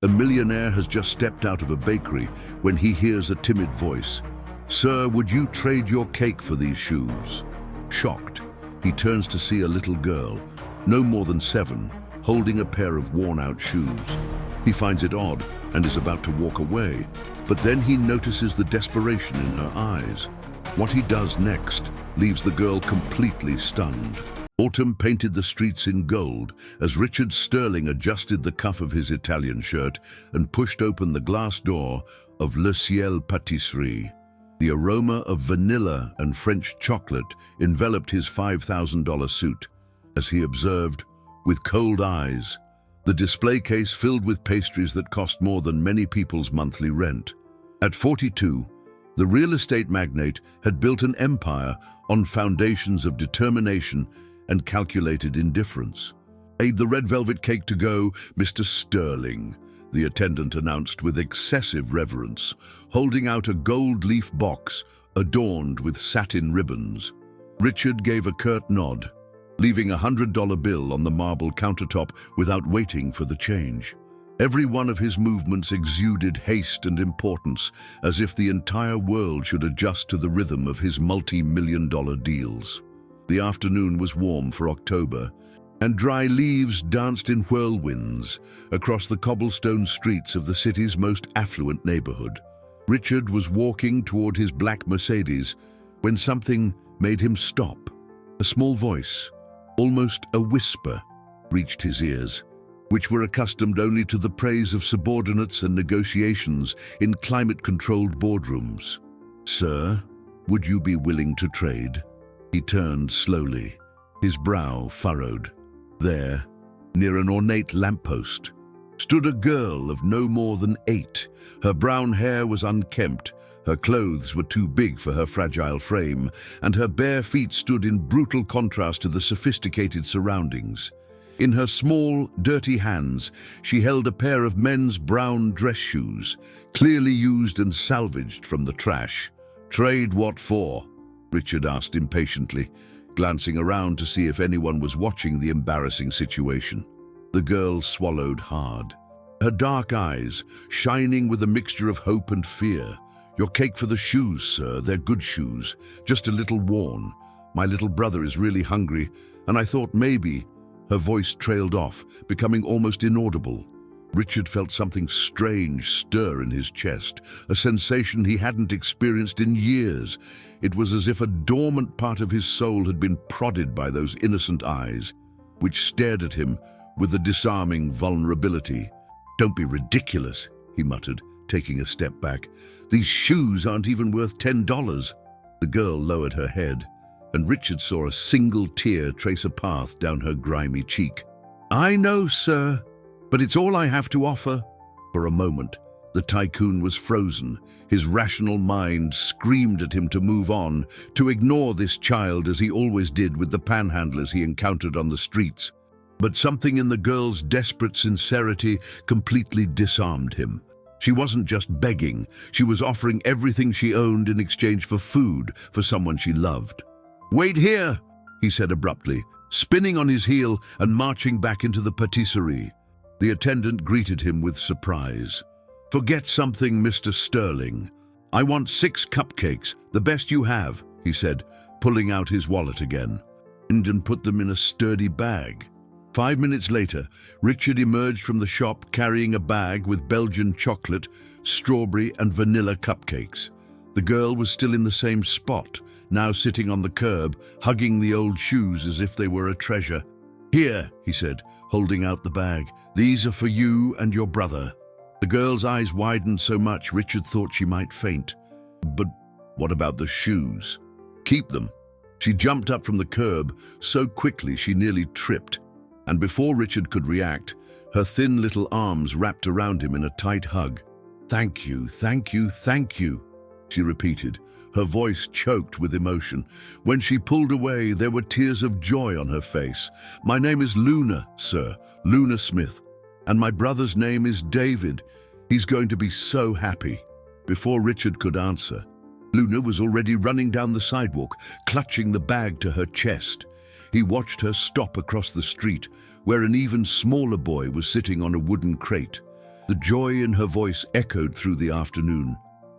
A millionaire has just stepped out of a bakery when he hears a timid voice. "Sir, would you trade your cake for these shoes?" Shocked, he turns to see a little girl, no more than 7, holding a pair of worn-out shoes. He finds it odd and is about to walk away, but then he notices the desperation in her eyes. What he does next leaves the girl completely stunned. Autumn painted the streets in gold as Richard Sterling adjusted the cuff of his Italian shirt and pushed open the glass door of Le Ciel Pâtisserie. The aroma of vanilla and French chocolate enveloped his $5,000 suit. As he observed, with cold eyes, the display case filled with pastries that cost more than many people's monthly rent. At 42, the real estate magnate had built an empire on foundations of determination and calculated indifference. "Aid the red velvet cake to go, Mr. Sterling," the attendant announced with excessive reverence, holding out a gold leaf box adorned with satin ribbons. Richard gave a curt nod, leaving a $100 bill on the marble countertop without waiting for the change. Every one of his movements exuded haste and importance, as if the entire world should adjust to the rhythm of his multi-million-dollar deals. The afternoon was warm for October, and dry leaves danced in whirlwinds across the cobblestone streets of the city's most affluent neighborhood. Richard was walking toward his black Mercedes when something made him stop. A small voice, almost a whisper, reached his ears, which were accustomed only to the praise of subordinates and negotiations in climate-controlled boardrooms. "Sir, would you be willing to trade?" He turned slowly, his brow furrowed. There, near an ornate lamppost, stood a girl of no more than 8. Her brown hair was unkempt, her clothes were too big for her fragile frame, and her bare feet stood in brutal contrast to the sophisticated surroundings. In her small, dirty hands, she held a pair of men's brown dress shoes, clearly used and salvaged from the trash. "Trade what for?" Richard asked impatiently, glancing around to see if anyone was watching the embarrassing situation. The girl swallowed hard, her dark eyes shining with a mixture of hope and fear. "Your cake for the shoes, sir. They're good shoes, just a little worn. My little brother is really hungry, and I thought maybe—" Her voice trailed off, becoming almost inaudible. Richard felt something strange stir in his chest, a sensation he hadn't experienced in years. It was as if a dormant part of his soul had been prodded by those innocent eyes, which stared at him with a disarming vulnerability. "Don't be ridiculous," he muttered, taking a step back. "These shoes aren't even worth $10. The girl lowered her head, and Richard saw a single tear trace a path down her grimy cheek. "I know, sir, but it's all I have to offer." For a moment, the tycoon was frozen. His rational mind screamed at him to move on, to ignore this child as he always did with the panhandlers he encountered on the streets. But something in the girl's desperate sincerity completely disarmed him. She wasn't just begging, she was offering everything she owned in exchange for food for someone she loved. "Wait here," he said abruptly, spinning on his heel and marching back into the patisserie. The attendant greeted him with surprise. "Forget something, Mr. Sterling. I want 6 cupcakes, the best you have," he said, pulling out his wallet again, and put them in a sturdy bag. 5 minutes later, Richard emerged from the shop carrying a bag with Belgian chocolate, strawberry and vanilla cupcakes. The girl was still in the same spot, now sitting on the curb, hugging the old shoes as if they were a treasure. "Here," he said, holding out the bag. "These are for you and your brother." The girl's eyes widened so much Richard thought she might faint. "But what about the shoes?" "Keep them." She jumped up from the curb so quickly she nearly tripped, and before Richard could react, her thin little arms wrapped around him in a tight hug. "Thank you, thank you, thank you," she repeated, her voice choked with emotion. When she pulled away, there were tears of joy on her face. "My name is Luna, sir, Luna Smith, and my brother's name is David. He's going to be so happy." Before Richard could answer, Luna was already running down the sidewalk, clutching the bag to her chest. He watched her stop across the street, where an even smaller boy was sitting on a wooden crate. The joy in her voice echoed through the afternoon.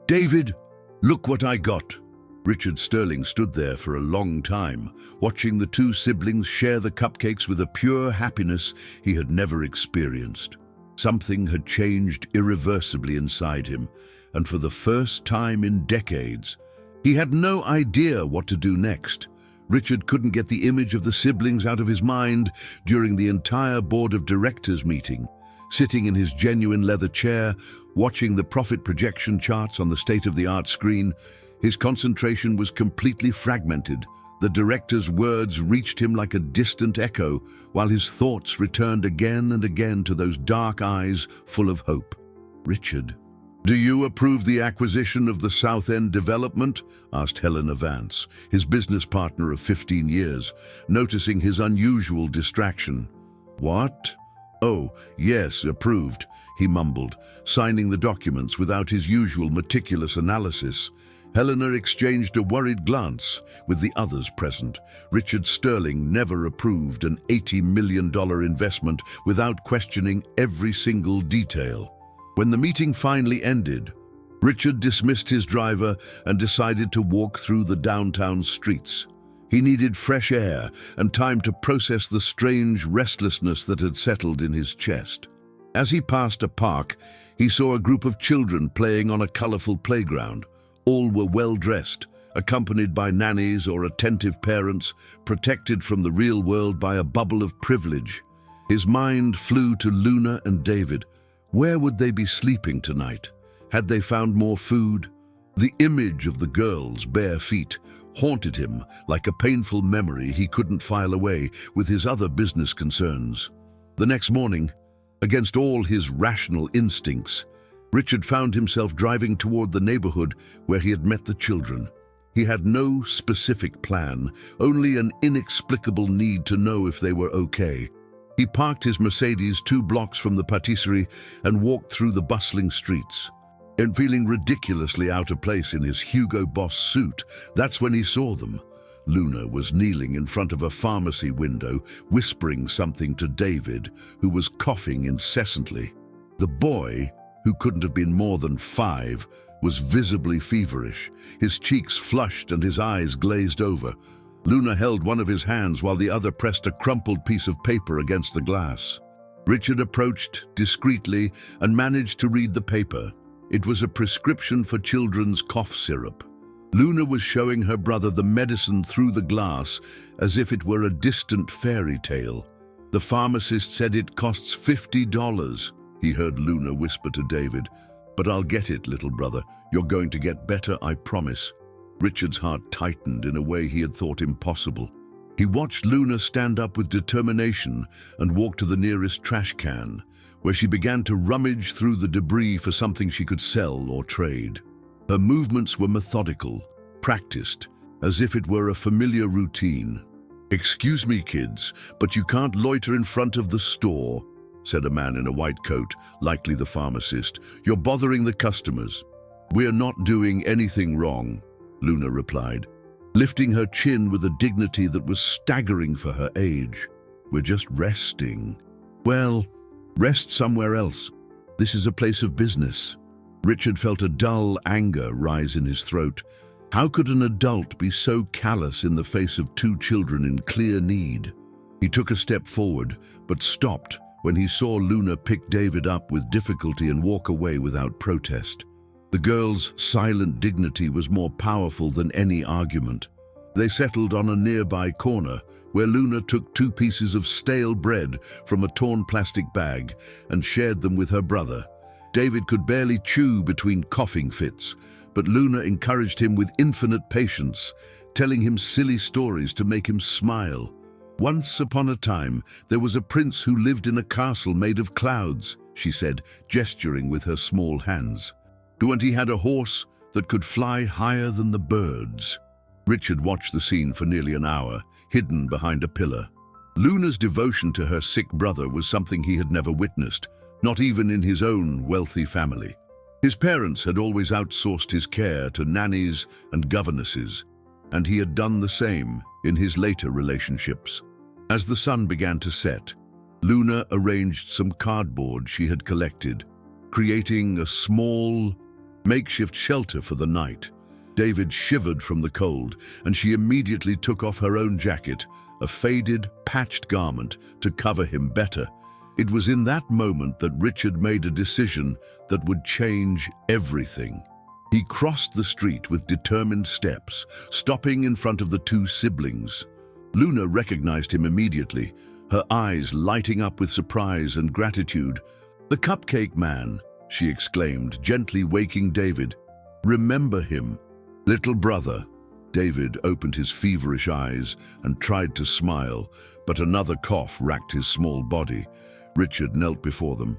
"David, look what I got!" Richard Sterling stood there for a long time, watching the two siblings share the cupcakes with a pure happiness he had never experienced. Something had changed irreversibly inside him, and for the first time in decades, he had no idea what to do next. Richard couldn't get the image of the siblings out of his mind during the entire board of directors meeting. Sitting in his genuine leather chair, watching the profit projection charts on the state-of-the-art screen, his concentration was completely fragmented. The director's words reached him like a distant echo, while his thoughts returned again and again to those dark eyes full of hope. "Richard, do you approve the acquisition of the South End development?" asked Helena Vance, his business partner of 15 years, noticing his unusual distraction. "What? Oh, yes, approved," he mumbled, signing the documents without his usual meticulous analysis. Helena exchanged a worried glance with the others present. Richard Sterling never approved an $80 million investment without questioning every single detail. When the meeting finally ended, Richard dismissed his driver and decided to walk through the downtown streets. He needed fresh air and time to process the strange restlessness that had settled in his chest. As he passed a park, he saw a group of children playing on a colorful playground. All were well-dressed, accompanied by nannies or attentive parents, protected from the real world by a bubble of privilege. His mind flew to Luna and David. Where would they be sleeping tonight? Had they found more food? The image of the girls' bare feet haunted him like a painful memory he couldn't file away with his other business concerns. The next morning, against all his rational instincts, Richard found himself driving toward the neighborhood where he had met the children. He had no specific plan, only an inexplicable need to know if they were okay. He parked his Mercedes 2 blocks from the patisserie and walked through the bustling streets. And feeling ridiculously out of place in his Hugo Boss suit, that's when he saw them. Luna was kneeling in front of a pharmacy window, whispering something to David, who was coughing incessantly. The boy, who couldn't have been more than 5, was visibly feverish, his cheeks flushed and his eyes glazed over. Luna held one of his hands while the other pressed a crumpled piece of paper against the glass. Richard approached discreetly and managed to read the paper. It was a prescription for children's cough syrup. Luna was showing her brother the medicine through the glass as if it were a distant fairy tale. "The pharmacist said it costs $50, he heard Luna whisper to David. "But I'll get it, little brother. You're going to get better, I promise." Richard's heart tightened in a way he had thought impossible. He watched Luna stand up with determination and walk to the nearest trash can, where she began to rummage through the debris for something she could sell or trade. Her movements were methodical, practiced, as if it were a familiar routine. "Excuse me, kids, but you can't loiter in front of the store," said a man in a white coat, likely the pharmacist. "You're bothering the customers." "We're not doing anything wrong," Luna replied, lifting her chin with a dignity that was staggering for her age. "We're just resting." "Well, rest somewhere else. This is a place of business." Richard felt a dull anger rise in his throat. How could an adult be so callous in the face of 2 children in clear need? He took a step forward, but stopped when he saw Luna pick David up with difficulty and walk away without protest. The girl's silent dignity was more powerful than any argument. They settled on a nearby corner, where Luna took 2 pieces of stale bread from a torn plastic bag and shared them with her brother. David could barely chew between coughing fits, but Luna encouraged him with infinite patience, telling him silly stories to make him smile. "Once upon a time, there was a prince who lived in a castle made of clouds," she said, gesturing with her small hands. "And he had a horse that could fly higher than the birds." Richard watched the scene for nearly an hour, hidden behind a pillar. Luna's devotion to her sick brother was something he had never witnessed, not even in his own wealthy family. His parents had always outsourced his care to nannies and governesses, and he had done the same in his later relationships. As the sun began to set, Luna arranged some cardboard she had collected, creating a small, makeshift shelter for the night. David shivered from the cold, and she immediately took off her own jacket, a faded, patched garment, to cover him better. It was in that moment that Richard made a decision that would change everything. He crossed the street with determined steps, stopping in front of the two siblings. Luna recognized him immediately, her eyes lighting up with surprise and gratitude. "The cupcake man," she exclaimed, gently waking David. "Remember him?" "Little brother." David opened his feverish eyes and tried to smile, but another cough racked his small body. Richard knelt before them,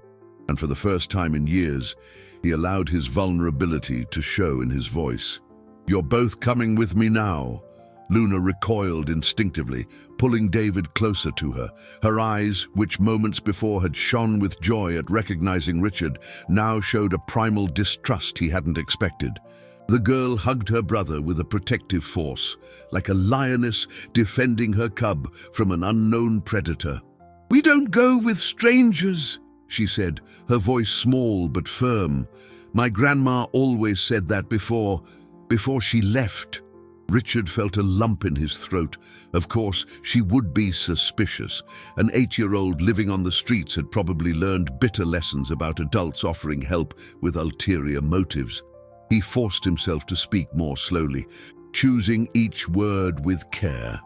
and for the first time in years, he allowed his vulnerability to show in his voice. "You're both coming with me now." Luna recoiled instinctively, pulling David closer to her. Her eyes, which moments before had shone with joy at recognizing Richard, now showed a primal distrust he hadn't expected. The girl hugged her brother with a protective force, like a lioness defending her cub from an unknown predator. "We don't go with strangers," she said, her voice small but firm. "My grandma always said that before she left." Richard felt a lump in his throat. Of course, she would be suspicious. An 8-year-old living on the streets had probably learned bitter lessons about adults offering help with ulterior motives. He forced himself to speak more slowly, choosing each word with care.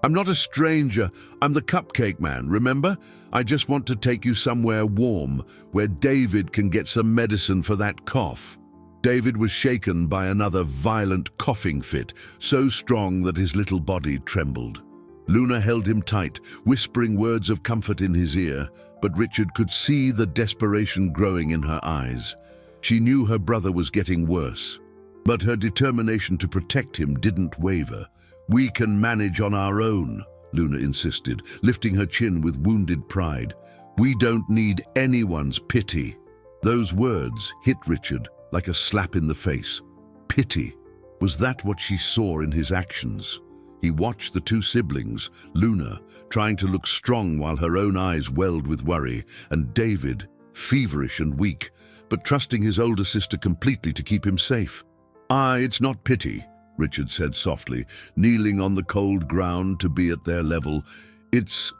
"I'm not a stranger. I'm the cupcake man, remember? I just want to take you somewhere warm, where David can get some medicine for that cough." David was shaken by another violent coughing fit, so strong that his little body trembled. Luna held him tight, whispering words of comfort in his ear, but Richard could see the desperation growing in her eyes. She knew her brother was getting worse, but her determination to protect him didn't waver. "We can manage on our own," Luna insisted, lifting her chin with wounded pride. "We don't need anyone's pity." Those words hit Richard like a slap in the face. Pity. Was that what she saw in his actions? He watched the two siblings, Luna, trying to look strong while her own eyes welled with worry, and David, feverish and weak, but trusting his older sister completely to keep him safe. It's not pity," Richard said softly, kneeling on the cold ground to be at their level. It's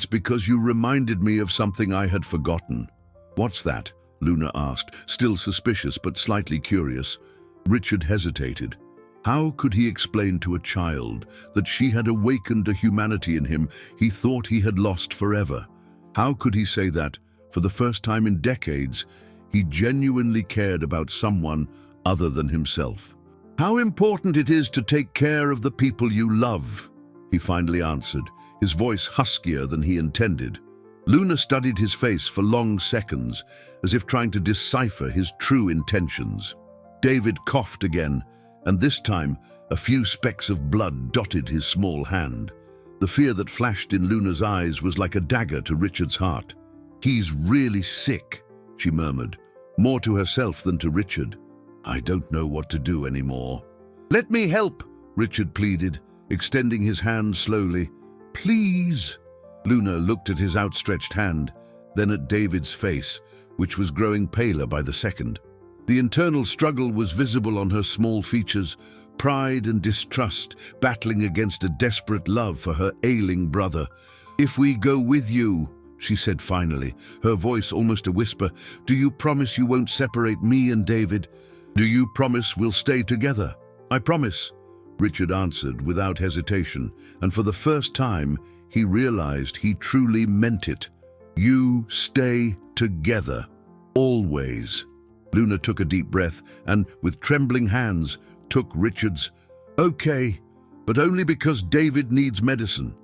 because you reminded me of something I had forgotten." "What's that?" Luna asked, still suspicious but slightly curious. Richard hesitated. How could he explain to a child that she had awakened a humanity in him he thought he had lost forever? How could he say that, for the first time in decades, he genuinely cared about someone other than himself? "How important it is to take care of the people you love," he finally answered, his voice huskier than he intended. Luna studied his face for long seconds, as if trying to decipher his true intentions. David coughed again, and this time a few specks of blood dotted his small hand. The fear that flashed in Luna's eyes was like a dagger to Richard's heart. "He's really sick," she murmured, more to herself than to Richard. "I don't know what to do anymore." "Let me help," Richard pleaded, extending his hand slowly. "Please." Luna looked at his outstretched hand, then at David's face, which was growing paler by the second. The internal struggle was visible on her small features, pride and distrust battling against a desperate love for her ailing brother. "If we go with you," she said finally, her voice almost a whisper, "do you promise you won't separate me and David? Do you promise we'll stay together?" "I promise," Richard answered without hesitation, and for the first time, he realized he truly meant it. "You stay together. Always." Luna took a deep breath and, with trembling hands, took Richard's. "Okay, but only because David needs medicine."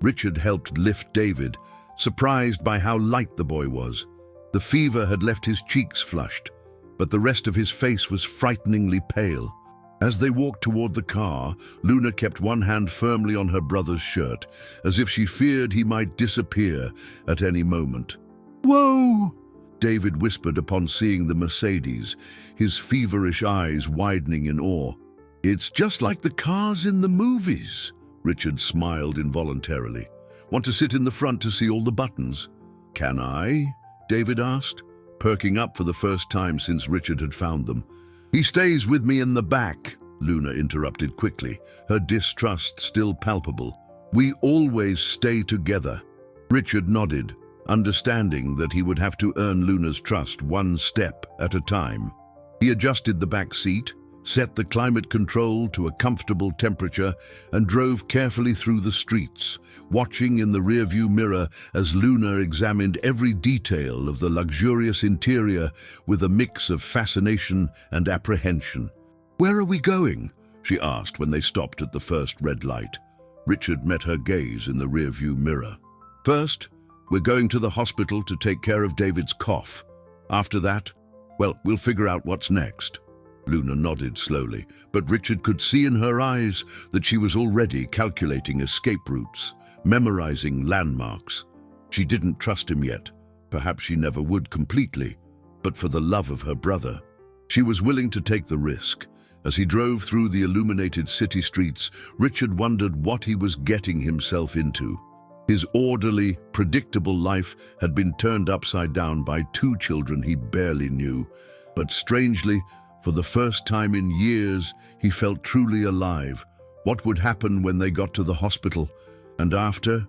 Richard helped lift David, surprised by how light the boy was. The fever had left his cheeks flushed, but the rest of his face was frighteningly pale. As they walked toward the car, Luna kept one hand firmly on her brother's shirt, as if she feared he might disappear at any moment. "Whoa!" David whispered upon seeing the Mercedes, his feverish eyes widening in awe. "It's just like the cars in the movies," Richard smiled involuntarily. "Want to sit in the front to see all the buttons?" "Can I?" David asked. perking up for the first time since Richard had found them. "He stays with me in the back," Luna interrupted quickly, her distrust still palpable. "We always stay together." Richard nodded, understanding that he would have to earn Luna's trust one step at a time. He adjusted the back seat, set the climate control to a comfortable temperature, and drove carefully through the streets, watching in the rearview mirror as Luna examined every detail of the luxurious interior with a mix of fascination and apprehension. "Where are we going?" she asked when they stopped at the first red light. Richard met her gaze in the rearview mirror. "First, we're going to the hospital to take care of David's cough. After that, well, we'll figure out what's next." Luna nodded slowly, but Richard could see in her eyes that she was already calculating escape routes, memorizing landmarks. She didn't trust him yet. Perhaps she never would completely, but for the love of her brother, she was willing to take the risk. As he drove through the illuminated city streets, Richard wondered what he was getting himself into. His orderly, predictable life had been turned upside down by two children he barely knew, but strangely, for the first time in years, he felt truly alive. What would happen when they got to the hospital? And after?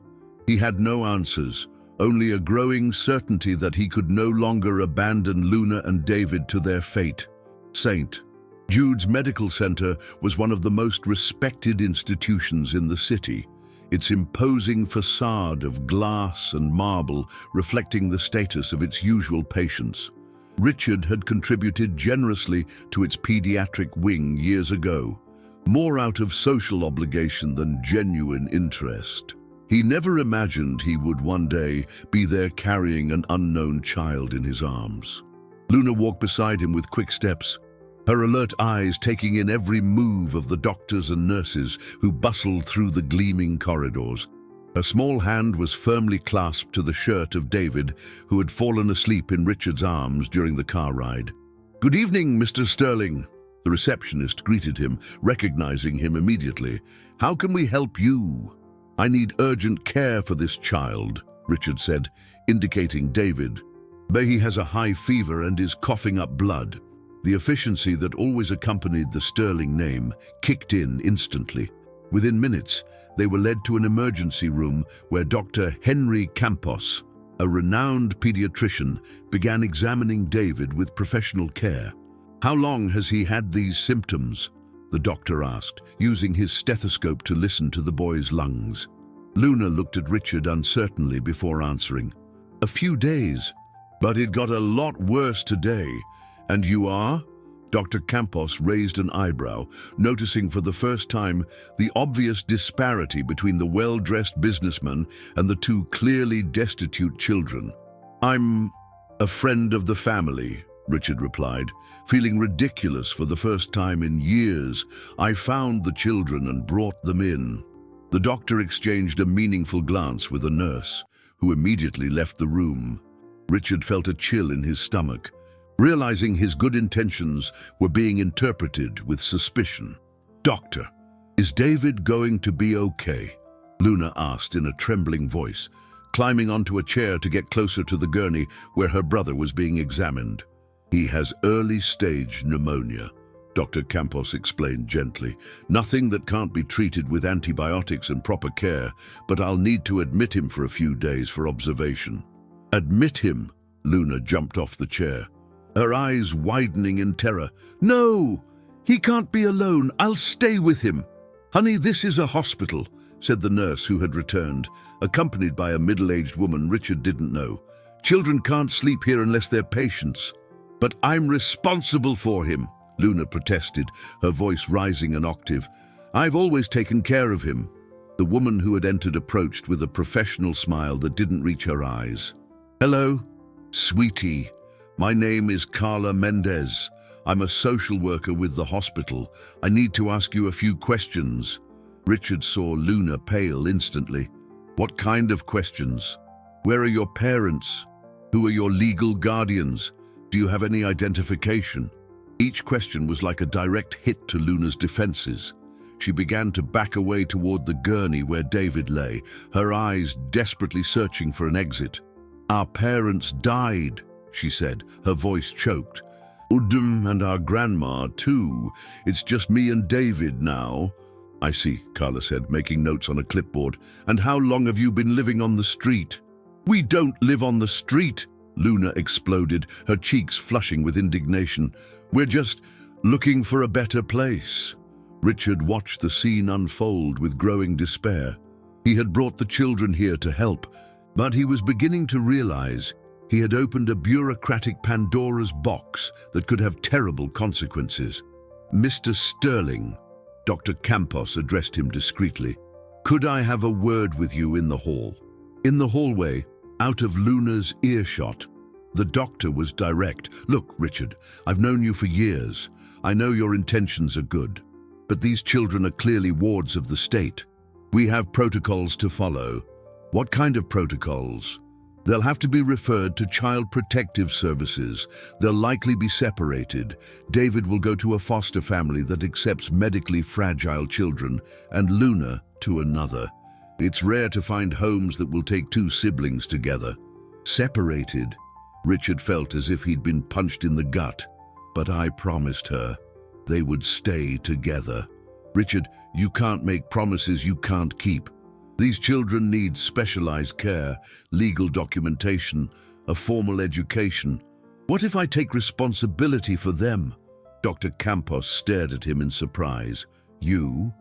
He had no answers, only a growing certainty that he could no longer abandon Luna and David to their fate. St. Jude's Medical Center was one of the most respected institutions in the city, its imposing facade of glass and marble reflecting the status of its usual patients. Richard had contributed generously to its pediatric wing years ago, more out of social obligation than genuine interest. He never imagined he would one day be there carrying an unknown child in his arms. Luna walked beside him with quick steps, her alert eyes taking in every move of the doctors and nurses who bustled through the gleaming corridors. Her small hand was firmly clasped to the shirt of David, who had fallen asleep in Richard's arms during the car ride. "Good evening, Mr. Sterling." The receptionist greeted him, recognizing him immediately. "How can we help you?" "I need urgent care for this child," Richard said, indicating David. "He has a high fever and is coughing up blood." The efficiency that always accompanied the Sterling name kicked in instantly. Within minutes, they were led to an emergency room where Dr. Henry Campos, a renowned pediatrician, began examining David with professional care. "How long has he had these symptoms?" the doctor asked, using his stethoscope to listen to the boy's lungs. Luna looked at Richard uncertainly before answering. "A few days, but it got a lot worse today. And you are?" Dr. Campos raised an eyebrow, noticing for the first time the obvious disparity between the well-dressed businessman and the two clearly destitute children. "I'm a friend of the family," Richard replied, feeling ridiculous for the first time in years. "I found the children and brought them in." The doctor exchanged a meaningful glance with a nurse, who immediately left the room. Richard felt a chill in his stomach, realizing his good intentions were being interpreted with suspicion. "Doctor, is David going to be okay?" Luna asked in a trembling voice, climbing onto a chair to get closer to the gurney where her brother was being examined. "He has early-stage pneumonia," Dr. Campos explained gently. "Nothing that can't be treated with antibiotics and proper care, but I'll need to admit him for a few days for observation." "Admit him?" Luna jumped off the chair, her eyes widening in terror. "No! He can't be alone. I'll stay with him." "Honey, this is a hospital," said the nurse who had returned, accompanied by a middle-aged woman Richard didn't know. "Children can't sleep here unless they're patients." "But I'm responsible for him," Luna protested, her voice rising an octave. "I've always taken care of him." The woman who had entered approached with a professional smile that didn't reach her eyes. "Hello, sweetie. My name is Carla Mendez. I'm a social worker with the hospital. I need to ask you a few questions." Richard saw Luna pale instantly. "What kind of questions? Where are your parents? Who are your legal guardians? Do you have any identification?" Each question was like a direct hit to Luna's defenses. She began to back away toward the gurney where David lay, her eyes desperately searching for an exit. "Our parents died," she said, her voice choked. Udum and our grandma, too. It's just me and David now. I see, Carla said, making notes on a clipboard. And how long have you been living on the street? We don't live on the street, Luna exploded, her cheeks flushing with indignation. We're just looking for a better place. Richard watched the scene unfold with growing despair. He had brought the children here to help, but he was beginning to realize he had opened a bureaucratic Pandora's box that could have terrible consequences. Mr. Sterling, Dr. Campos addressed him discreetly. Could I have a word with you in the hall? In the hallway, out of Luna's earshot, the doctor was direct. Look, Richard, I've known you for years. I know your intentions are good, but these children are clearly wards of the state. We have protocols to follow. What kind of protocols? They'll have to be referred to Child Protective Services. They'll likely be separated. David will go to a foster family that accepts medically fragile children, and Luna to another. It's rare to find homes that will take two siblings together. Separated? Richard felt as if he'd been punched in the gut. But I promised her they would stay together. Richard, you can't make promises you can't keep. These children need specialized care, legal documentation, a formal education. What if I take responsibility for them? Dr. Campos stared at him in surprise. You?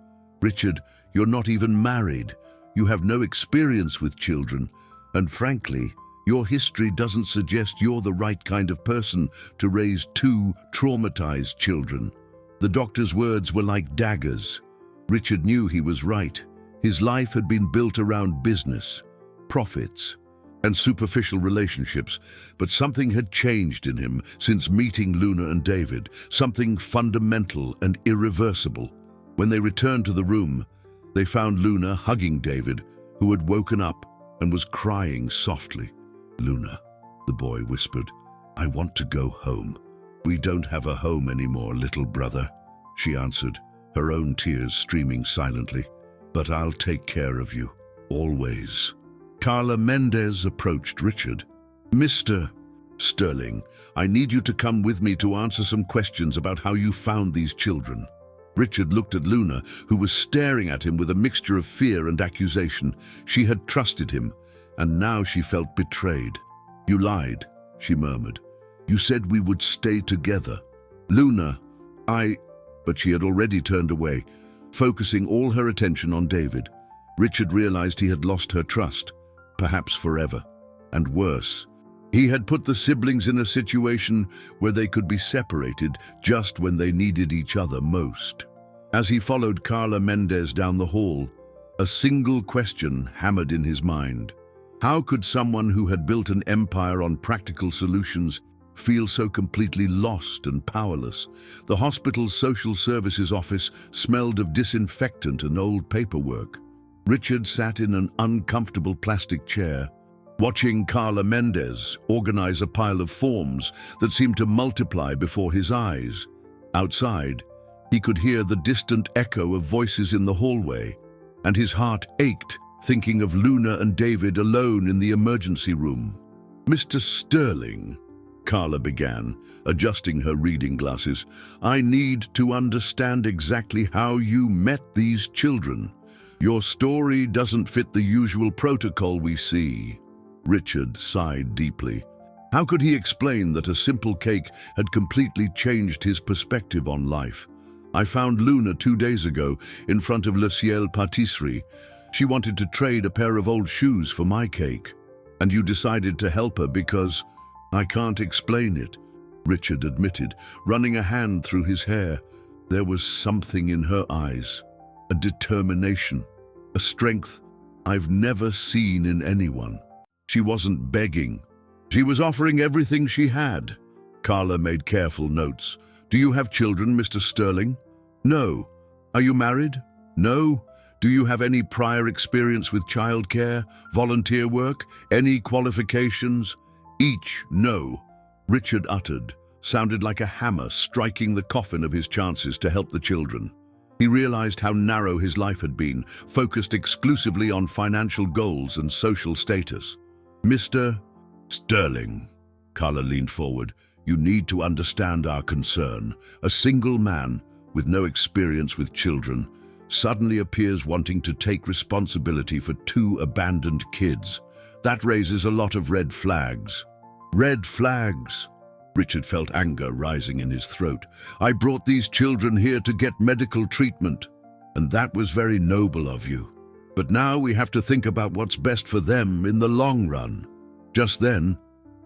Richard, you're not even married. You have no experience with children. And frankly, your history doesn't suggest you're the right kind of person to raise two traumatized children. The doctor's words were like daggers. Richard knew he was right. His life had been built around business, profits, and superficial relationships, but something had changed in him since meeting Luna and David, something fundamental and irreversible. When they returned to the room, they found Luna hugging David, who had woken up and was crying softly. Luna, the boy whispered, I want to go home. We don't have a home anymore, little brother, she answered, her own tears streaming silently. But I'll take care of you, always. Carla Mendez approached Richard. Mr. Sterling, I need you to come with me to answer some questions about how you found these children. Richard looked at Luna, who was staring at him with a mixture of fear and accusation. She had trusted him, and now she felt betrayed. You lied, she murmured. You said we would stay together. Luna, But she had already turned away, focusing all her attention on David. Richard realized he had lost her trust, perhaps forever. And worse, he had put the siblings in a situation where they could be separated just when they needed each other most. As he followed Carla Mendez down the hall, a single question hammered in his mind. How could someone who had built an empire on practical solutions feel so completely lost and powerless? The hospital's social services office smelled of disinfectant and old paperwork. Richard sat in an uncomfortable plastic chair, watching Carla Mendez organize a pile of forms that seemed to multiply before his eyes. Outside, he could hear the distant echo of voices in the hallway, and his heart ached, thinking of Luna and David alone in the emergency room. Mr. Sterling, Carla began, adjusting her reading glasses, I need to understand exactly how you met these children. Your story doesn't fit the usual protocol we see. Richard sighed deeply. How could he explain that a simple cake had completely changed his perspective on life? I found Luna 2 days ago in front of Le Ciel Patisserie. She wanted to trade a pair of old shoes for my cake. And you decided to help her because... I can't explain it, Richard admitted, running a hand through his hair. There was something in her eyes, a determination, a strength I've never seen in anyone. She wasn't begging. She was offering everything she had. Carla made careful notes. Do you have children, Mr. Sterling? No. Are you married? No. Do you have any prior experience with childcare, volunteer work, any qualifications? Each no, Richard uttered, sounded like a hammer striking the coffin of his chances to help the children. He realized how narrow his life had been, focused exclusively on financial goals and social status. Mr. Sterling, Carla leaned forward. You need to understand our concern. A single man with no experience with children suddenly appears wanting to take responsibility for 2 abandoned kids. That raises a lot of red flags. Red flags! Richard felt anger rising in his throat. I brought these children here to get medical treatment, and that was very noble of you. But now we have to think about what's best for them in the long run. Just then,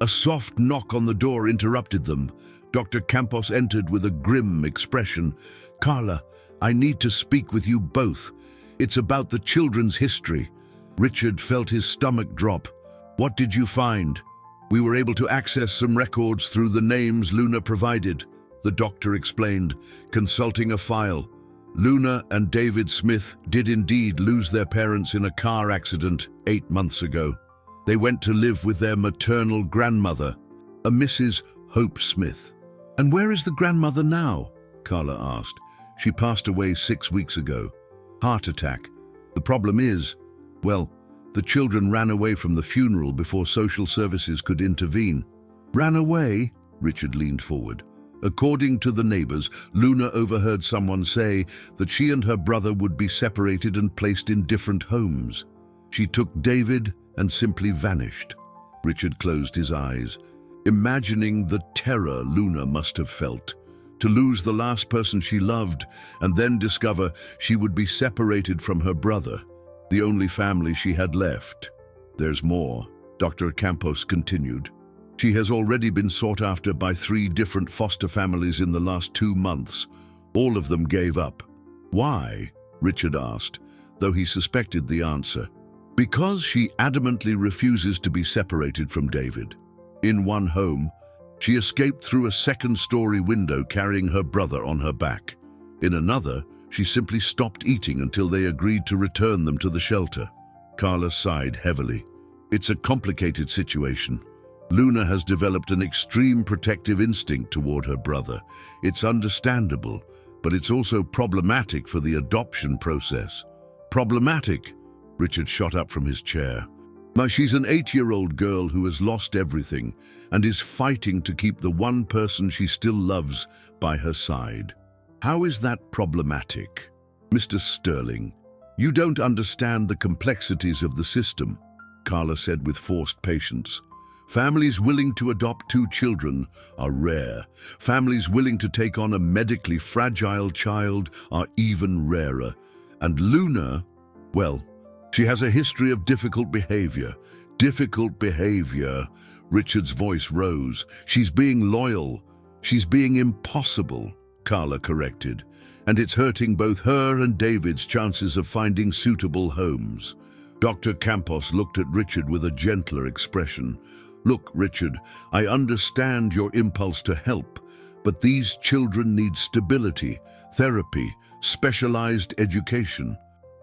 a soft knock on the door interrupted them. Dr. Campos entered with a grim expression. Carla, I need to speak with you both. It's about the children's history. Richard felt his stomach drop. What did you find? We were able to access some records through the names Luna provided, the doctor explained, consulting a file. Luna and David Smith did indeed lose their parents in a car accident 8 months ago. They went to live with their maternal grandmother, a Mrs. Hope Smith. And where is the grandmother now? Carla asked. She passed away 6 weeks ago. Heart attack. The problem is, well, the children ran away from the funeral before social services could intervene. Ran away? Richard leaned forward. According to the neighbors, Luna overheard someone say that she and her brother would be separated and placed in different homes. She took David and simply vanished. Richard closed his eyes, imagining the terror Luna must have felt. To lose the last person she loved and then discover she would be separated from her brother, the only family she had left. There's more, Dr. Campos continued. She has already been sought after by 3 different foster families in the last 2 months. All of them gave up. Why? Richard asked, though he suspected the answer. Because she adamantly refuses to be separated from David. In one home, she escaped through a 2nd-story window carrying her brother on her back. In another, she simply stopped eating until they agreed to return them to the shelter. Carla sighed heavily. It's a complicated situation. Luna has developed an extreme protective instinct toward her brother. It's understandable, but it's also problematic for the adoption process. Problematic? Richard shot up from his chair. She's an 8-year-old girl who has lost everything and is fighting to keep the one person she still loves by her side. How is that problematic? Mr. Sterling, you don't understand the complexities of the system, Carla said with forced patience. Families willing to adopt 2 children are rare. Families willing to take on a medically fragile child are even rarer. And Luna, well, she has a history of difficult behavior. Difficult behavior. Richard's voice rose. She's being loyal. She's being impossible, Carla corrected. And it's hurting both her and David's chances of finding suitable homes. Dr. Campos looked at Richard with a gentler expression. Look, Richard, I understand your impulse to help, but these children need stability, therapy, specialized education.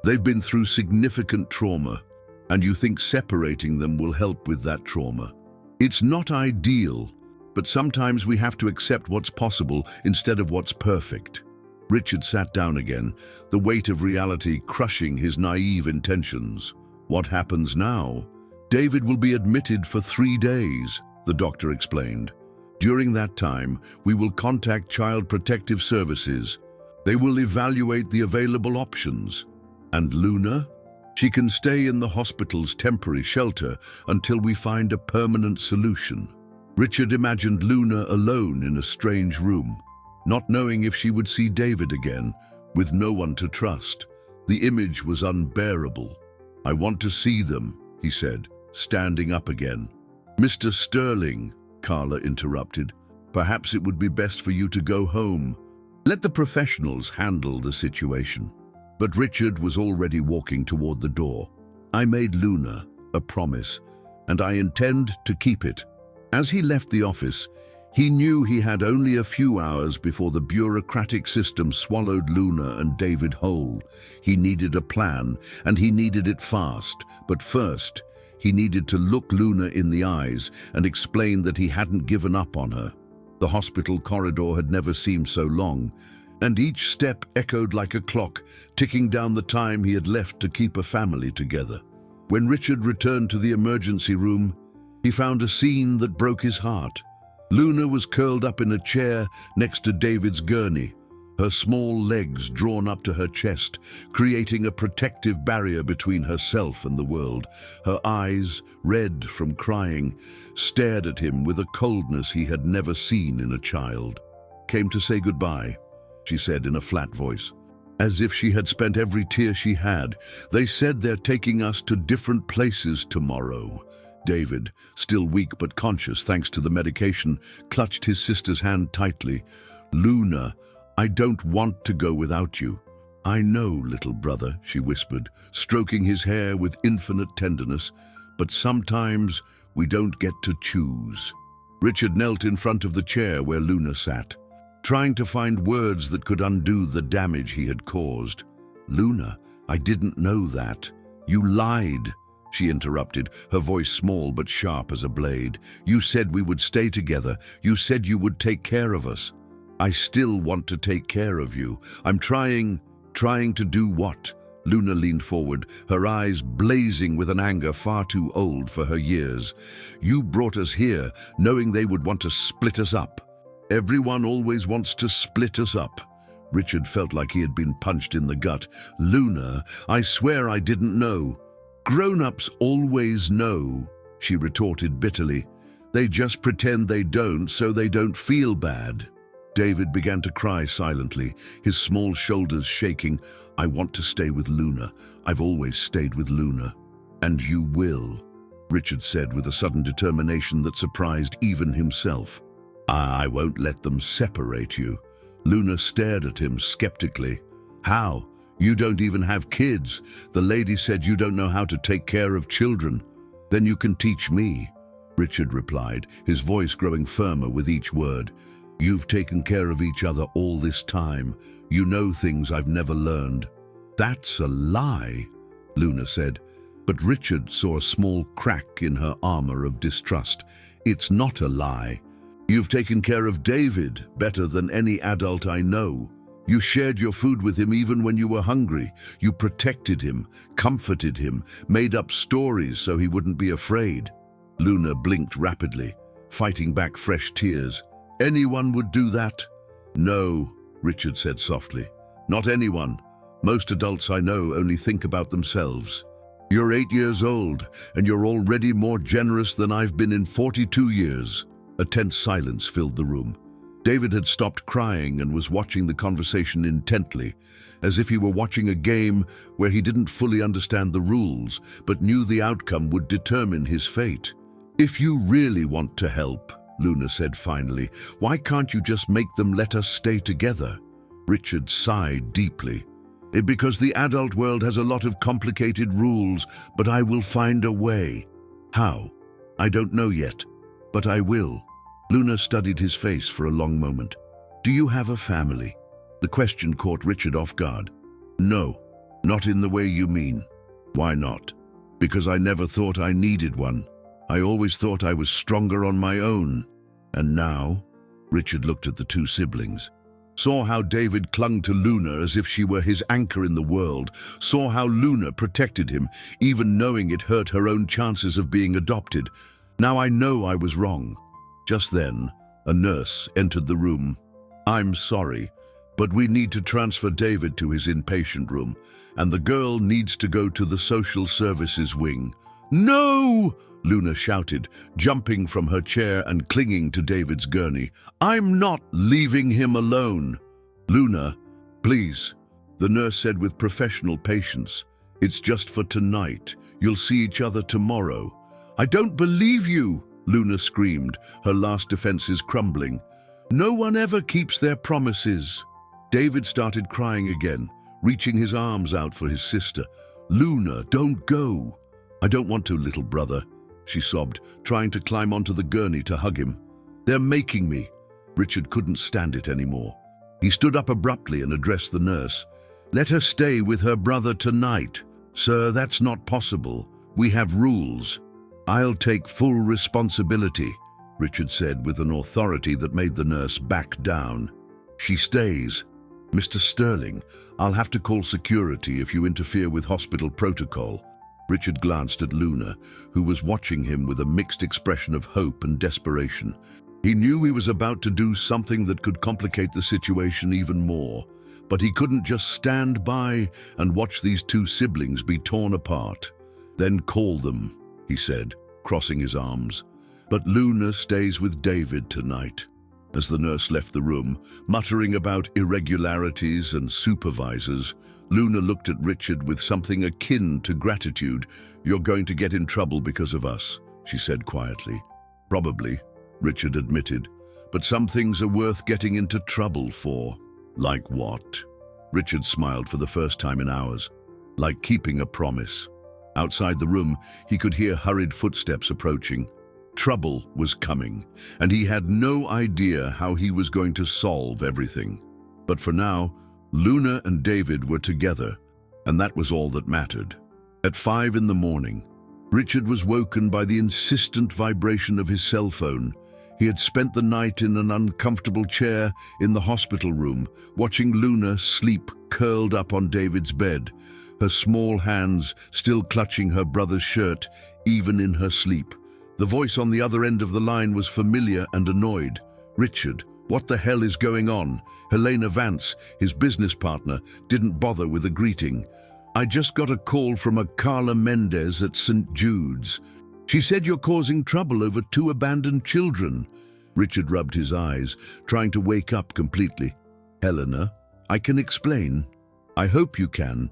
They've been through significant trauma, and you think separating them will help with that trauma. It's not ideal, but sometimes we have to accept what's possible instead of what's perfect. Richard sat down again, the weight of reality crushing his naive intentions. What happens now? David will be admitted for 3 days, the doctor explained. During that time, we will contact Child Protective Services. They will evaluate the available options. And Luna? She can stay in the hospital's temporary shelter until we find a permanent solution. Richard imagined Luna alone in a strange room, not knowing if she would see David again, with no one to trust. The image was unbearable. I want to see them, he said, standing up again. Mr. Sterling, Carla interrupted, perhaps it would be best for you to go home. Let the professionals handle the situation. But Richard was already walking toward the door. I made Luna a promise, and I intend to keep it. As he left the office, he knew he had only a few hours before the bureaucratic system swallowed Luna and David whole. He needed a plan, and he needed it fast. But first, he needed to look Luna in the eyes and explain that he hadn't given up on her. The hospital corridor had never seemed so long, and each step echoed like a clock, ticking down the time he had left to keep a family together. When Richard returned to the emergency room, He found a scene that broke his heart. Luna was curled up in a chair next to David's gurney, her small legs drawn up to her chest, creating a protective barrier between herself and the world. Her eyes, red from crying, stared at him with a coldness he had never seen in a child. "Came to say goodbye," she said in a flat voice, as if she had spent every tear she had. "They said they're taking us to different places tomorrow." David, still weak but conscious thanks to the medication, clutched his sister's hand tightly. "Luna, I don't want to go without you." "I know, little brother," she whispered, stroking his hair with infinite tenderness, "but sometimes we don't get to choose." Richard knelt in front of the chair where Luna sat, trying to find words that could undo the damage he had caused. "Luna, I didn't know that. You lied," she interrupted, her voice small but sharp as a blade. "You said we would stay together. You said you would take care of us." "I still want to take care of you. I'm trying to do what?" Luna leaned forward, her eyes blazing with an anger far too old for her years. "You brought us here, knowing they would want to split us up." "Everyone always wants to split us up." Richard felt like he had been punched in the gut. "Luna, I swear I didn't know." "Grown-ups always know," she retorted bitterly. "They just pretend they don't so they don't feel bad." David began to cry silently, his small shoulders shaking. "I want to stay with Luna. I've always stayed with Luna." "And you will," Richard said with a sudden determination that surprised even himself. "I won't let them separate you." Luna stared at him skeptically. "How? You don't even have kids. The lady said you don't know how to take care of children." "Then you can teach me," Richard replied, his voice growing firmer with each word. "You've taken care of each other all this time. You know things I've never learned." "That's a lie," Luna said, but Richard saw a small crack in her armor of distrust. "It's not a lie. You've taken care of David better than any adult I know. You shared your food with him even when you were hungry. You protected him, comforted him, made up stories so he wouldn't be afraid." Luna blinked rapidly, fighting back fresh tears. "Anyone would do that?" "No," Richard said softly. "Not anyone. Most adults I know only think about themselves. You're 8 years old, and you're already more generous than I've been in 42 years. A tense silence filled the room. David had stopped crying and was watching the conversation intently, as if he were watching a game where he didn't fully understand the rules, but knew the outcome would determine his fate. "If you really want to help," Luna said finally, "why can't you just make them let us stay together?" Richard sighed deeply. "Because the adult world has a lot of complicated rules, but I will find a way." "How?" "I don't know yet, but I will." Luna studied his face for a long moment. "Do you have a family?" The question caught Richard off guard. "No, not in the way you mean." "Why not?" "Because I never thought I needed one. I always thought I was stronger on my own." "And now?" Richard looked at the two siblings, saw how David clung to Luna as if she were his anchor in the world, saw how Luna protected him, even knowing it hurt her own chances of being adopted. "Now I know I was wrong." Just then, a nurse entered the room. "I'm sorry, but we need to transfer David to his inpatient room, and the girl needs to go to the social services wing." "No!" Luna shouted, jumping from her chair and clinging to David's gurney. "I'm not leaving him alone." "Luna, please," the nurse said with professional patience. "It's just for tonight. You'll see each other tomorrow." "I don't believe you!" Luna screamed, her last defenses crumbling. "No one ever keeps their promises." David started crying again, reaching his arms out for his sister. "Luna, don't go." "I don't want to, little brother," she sobbed, trying to climb onto the gurney to hug him. "They're making me." Richard couldn't stand it anymore. He stood up abruptly and addressed the nurse. "Let her stay with her brother tonight." "Sir, that's not possible. We have rules." "I'll take full responsibility," Richard said with an authority that made the nurse back down. "She stays. Mr. Sterling, I'll have to call security if you interfere with hospital protocol." Richard glanced at Luna, who was watching him with a mixed expression of hope and desperation. He knew he was about to do something that could complicate the situation even more, but he couldn't just stand by and watch these two siblings be torn apart. "Then call them," he said, crossing his arms. "But Luna stays with David tonight." As the nurse left the room, muttering about irregularities and supervisors, Luna looked at Richard with something akin to gratitude. "You're going to get in trouble because of us," she said quietly. "Probably," Richard admitted, "but some things are worth getting into trouble for." "Like what?" Richard smiled for the first time in hours. "Like keeping a promise." Outside the room, he could hear hurried footsteps approaching. Trouble was coming, and he had no idea how he was going to solve everything. But for now, Luna and David were together, and that was all that mattered. At 5 in the morning, Richard was woken by the insistent vibration of his cell phone. He had spent the night in an uncomfortable chair in the hospital room, watching Luna sleep curled up on David's bed, her small hands still clutching her brother's shirt, even in her sleep. The voice on the other end of the line was familiar and annoyed. "Richard, what the hell is going on?" Helena Vance, his business partner, didn't bother with a greeting. "I just got a call from a Carla Mendez at St. Jude's. She said you're causing trouble over 2 abandoned children." Richard rubbed his eyes, trying to wake up completely. "Helena, I can explain. I hope you can.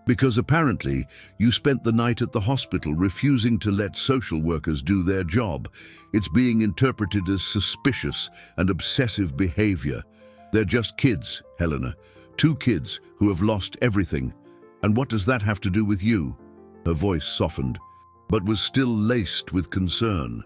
Because apparently you spent the night at the hospital refusing to let social workers do their job. It's being interpreted as suspicious and obsessive behavior. They're just kids, Helena. 2 kids who have lost everything. And what does that have to do with you?" Her voice softened, but was still laced with concern.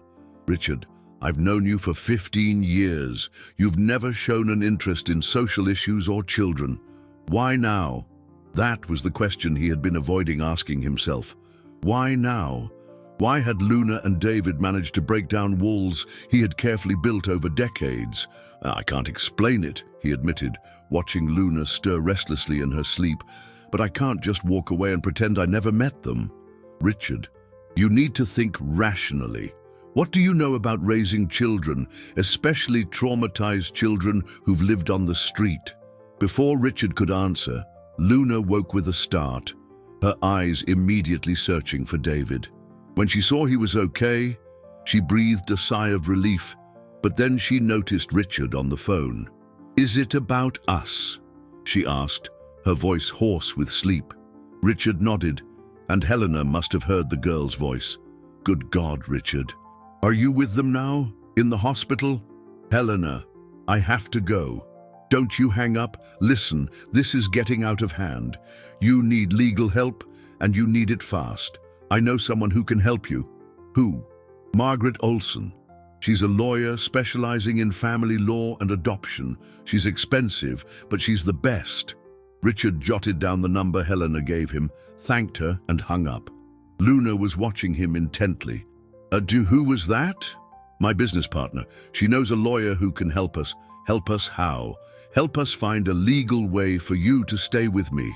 "Richard, I've known you for 15 years. You've never shown an interest in social issues or children. Why now?" That was the question he had been avoiding asking himself. Why now? Why had Luna and David managed to break down walls he had carefully built over decades? "I can't explain it," he admitted, watching Luna stir restlessly in her sleep. "But I can't just walk away and pretend I never met them." "Richard, you need to think rationally. What do you know about raising children, especially traumatized children who've lived on the street?" Before Richard could answer, Luna woke with a start, her eyes immediately searching for David. When she saw he was okay, she breathed a sigh of relief, but then she noticed Richard on the phone. "Is it about us?" she asked, her voice hoarse with sleep. Richard nodded, and Helena must have heard the girl's voice. "Good God, Richard. Are you with them now? In the hospital?" "Helena, I have to go. Don't you hang up. Listen, this is getting out of hand. You need legal help, and you need it fast. I know someone who can help you." "Who?" "Margaret Olson. She's a lawyer specializing in family law and adoption. She's expensive, but she's the best." Richard jotted down the number Helena gave him, thanked her, and hung up. Luna was watching him intently. Who was that?" "My business partner. She knows a lawyer who can help us." "Help us how?" "Help us find a legal way for you to stay with me."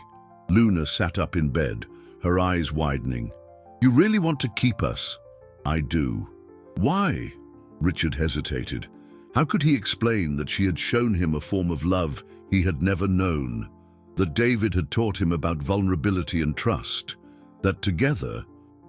Luna sat up in bed, her eyes widening. "You really want to keep us?" "I do." "Why?" Richard hesitated. How could he explain that she had shown him a form of love he had never known? That David had taught him about vulnerability and trust? That together,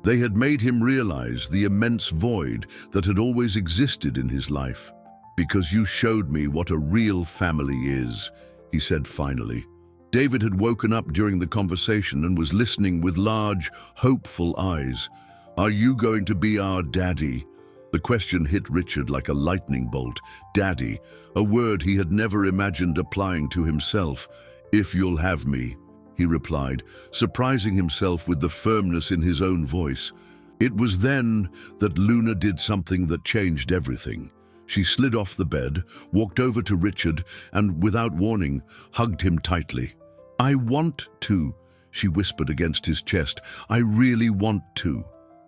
they had made him realize the immense void that had always existed in his life? "Because you showed me what a real family is," he said finally. David had woken up during the conversation and was listening with large, hopeful eyes. "Are you going to be our daddy?" The question hit Richard like a lightning bolt. Daddy, a word he had never imagined applying to himself. "If you'll have me," he replied, surprising himself with the firmness in his own voice. It was then that Luna did something that changed everything. She slid off the bed, walked over to Richard, and, without warning, hugged him tightly. "I want to," she whispered against his chest. "I really want to."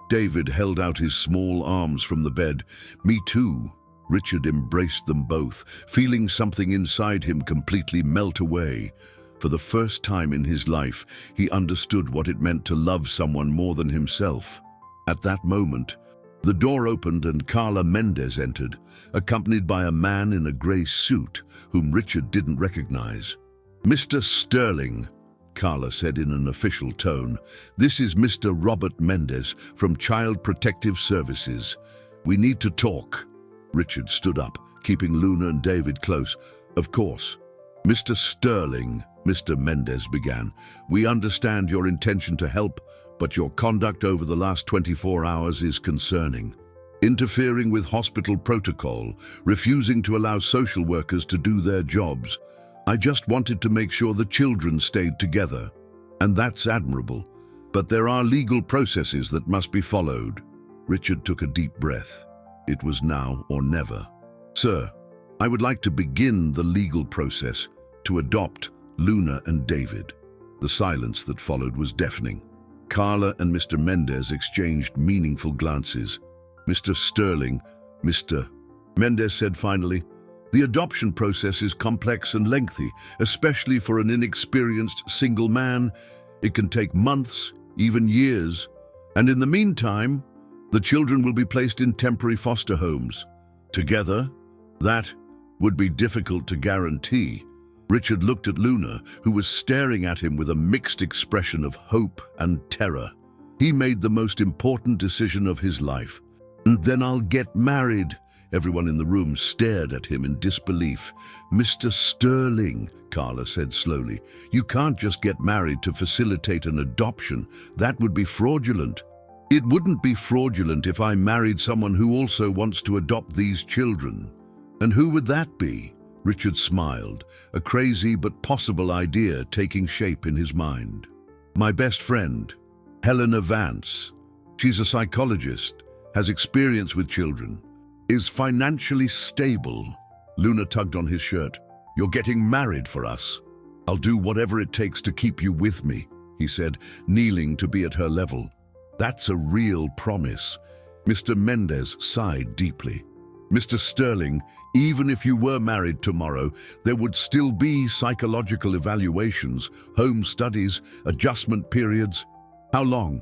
David held out his small arms from the bed. "Me too." Richard embraced them both, feeling something inside him completely melt away. For the first time in his life, he understood what it meant to love someone more than himself. At that moment, the door opened and Carla Mendez entered, accompanied by a man in a grey suit whom Richard didn't recognize. "Mr. Sterling," Carla said in an official tone, "this is Mr. Robert Mendez from Child Protective Services. We need to talk." Richard stood up, keeping Luna and David close. "Of course. Mr. Sterling," Mr. Mendez began, "we understand your intention to help, but your conduct over the last 24 hours is concerning. Interfering with hospital protocol, refusing to allow social workers to do their jobs. I just wanted to make sure the children stayed together. And that's admirable. But there are legal processes that must be followed." Richard took a deep breath. It was now or never. "Sir, I would like to begin the legal process to adopt Luna and David." The silence that followed was deafening. Carla and Mr. Mendez exchanged meaningful glances. "Mr. Sterling," Mr. Mendez said finally, "the adoption process is complex and lengthy, especially for an inexperienced single man. It can take months, even years. And in the meantime, the children will be placed in temporary foster homes. Together, that would be difficult to guarantee." Richard looked at Luna, who was staring at him with a mixed expression of hope and terror. He made the most important decision of his life. "And then I'll get married." Everyone in the room stared at him in disbelief. "Mr. Sterling," Carla said slowly, "you can't just get married to facilitate an adoption. That would be fraudulent." "It wouldn't be fraudulent if I married someone who also wants to adopt these children." "And who would that be?" Richard smiled, a crazy but possible idea taking shape in his mind. "My best friend, Helena Vance. She's a psychologist, has experience with children, is financially stable." Luna tugged on his shirt. "You're getting married for us. I'll do whatever it takes to keep you with me," he said, kneeling to be at her level. "That's a real promise." Mr. Mendez sighed deeply. "Mr. Sterling, even if you were married tomorrow, there would still be psychological evaluations, home studies, adjustment periods." "How long?"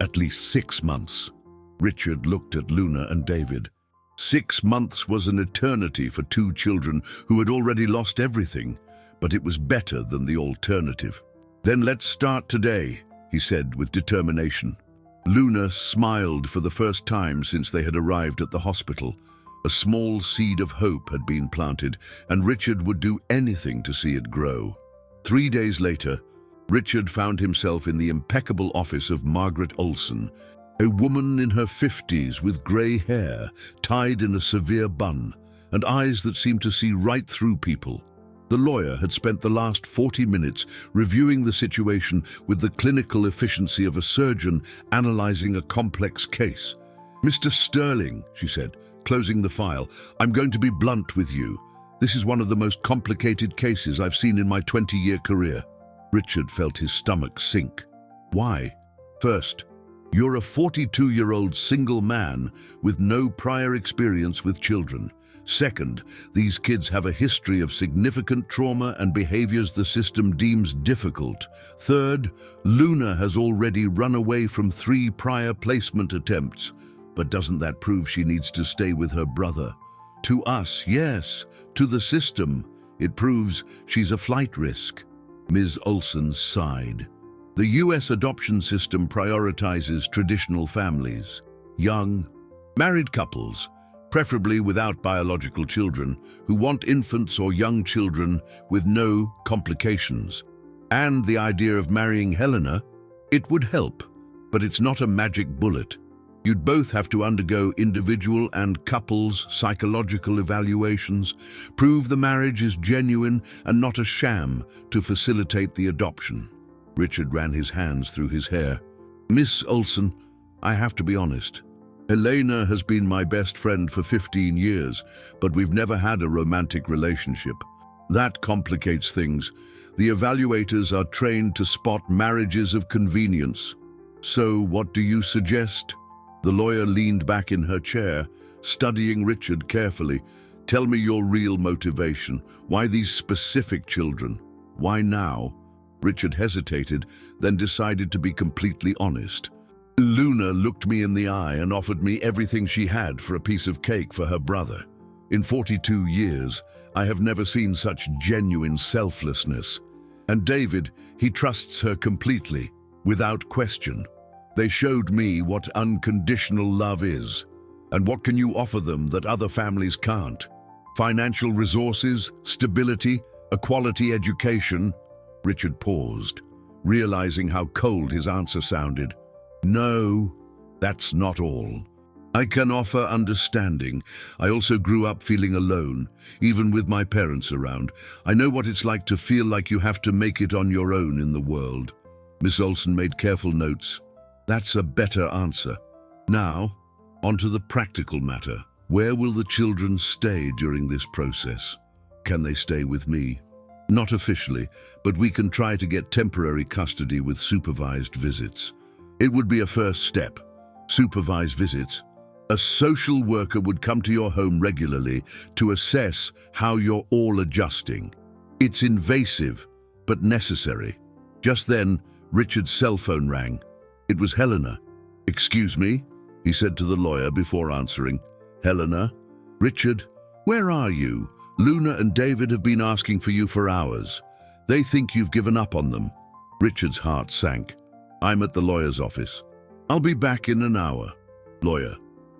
"At least 6 months." Richard looked at Luna and David. 6 months was an eternity for 2 children who had already lost everything, but it was better than the alternative. "Then let's start today," he said with determination. Luna smiled for the first time since they had arrived at the hospital. A small seed of hope had been planted, and Richard would do anything to see it grow. 3 days later, Richard found himself in the impeccable office of Margaret Olson, a woman in her 50s with grey hair, tied in a severe bun, and eyes that seemed to see right through people. The lawyer had spent the last 40 minutes reviewing the situation with the clinical efficiency of a surgeon analyzing a complex case. "Mr. Sterling," she said, closing the file, "I'm going to be blunt with you. This is one of the most complicated cases I've seen in my 20-year career." Richard felt his stomach sink. "Why?" "First, you're a 42-year-old single man with no prior experience with children. Second, these kids have a history of significant trauma and behaviors the system deems difficult. Third, Luna has already run away from 3 prior placement attempts. But doesn't that prove she needs to stay with her brother? To us, yes. To the system, it proves she's a flight risk." Ms. Olson sighed. "The U.S. adoption system prioritizes traditional families, young, married couples, preferably without biological children, who want infants or young children with no complications. And the idea of marrying Helena, it would help, but it's not a magic bullet. You'd both have to undergo individual and couples psychological evaluations, prove the marriage is genuine and not a sham to facilitate the adoption." Richard ran his hands through his hair. "Miss Olson, I have to be honest. Helena has been my best friend for 15 years, but we've never had a romantic relationship. That complicates things. The evaluators are trained to spot marriages of convenience. So what do you suggest?" The lawyer leaned back in her chair, studying Richard carefully. "Tell me your real motivation. Why these specific children?" Why now? Richard hesitated, then decided to be completely honest. Luna looked me in the eye and offered me everything she had for a piece of cake for her brother. In 42 years, I have never seen such genuine selflessness. And David, he trusts her completely, without question. They showed me what unconditional love is. And what can you offer them that other families can't? Financial resources, stability, a quality education? Richard paused, realizing how cold his answer sounded. No, that's not all. I can offer understanding. I also grew up feeling alone, even with my parents around. I know what it's like to feel like you have to make it on your own in the world. Miss Olson made careful notes. That's a better answer. Now, onto the practical matter. Where will the children stay during this process? Can they stay with me? Not officially, but we can try to get temporary custody with supervised visits. It would be a first step. Supervised visits. A social worker would come to your home regularly to assess how you're all adjusting. It's invasive, but necessary. Just then, Richard's cell phone rang. It was Helena. "Excuse me?" he said to the lawyer before answering. "Helena? Richard, where are you? Luna and David have been asking for you for hours. They think you've given up on them." Richard's heart sank. "I'm at the lawyer's office. I'll be back in an hour." Lawyer: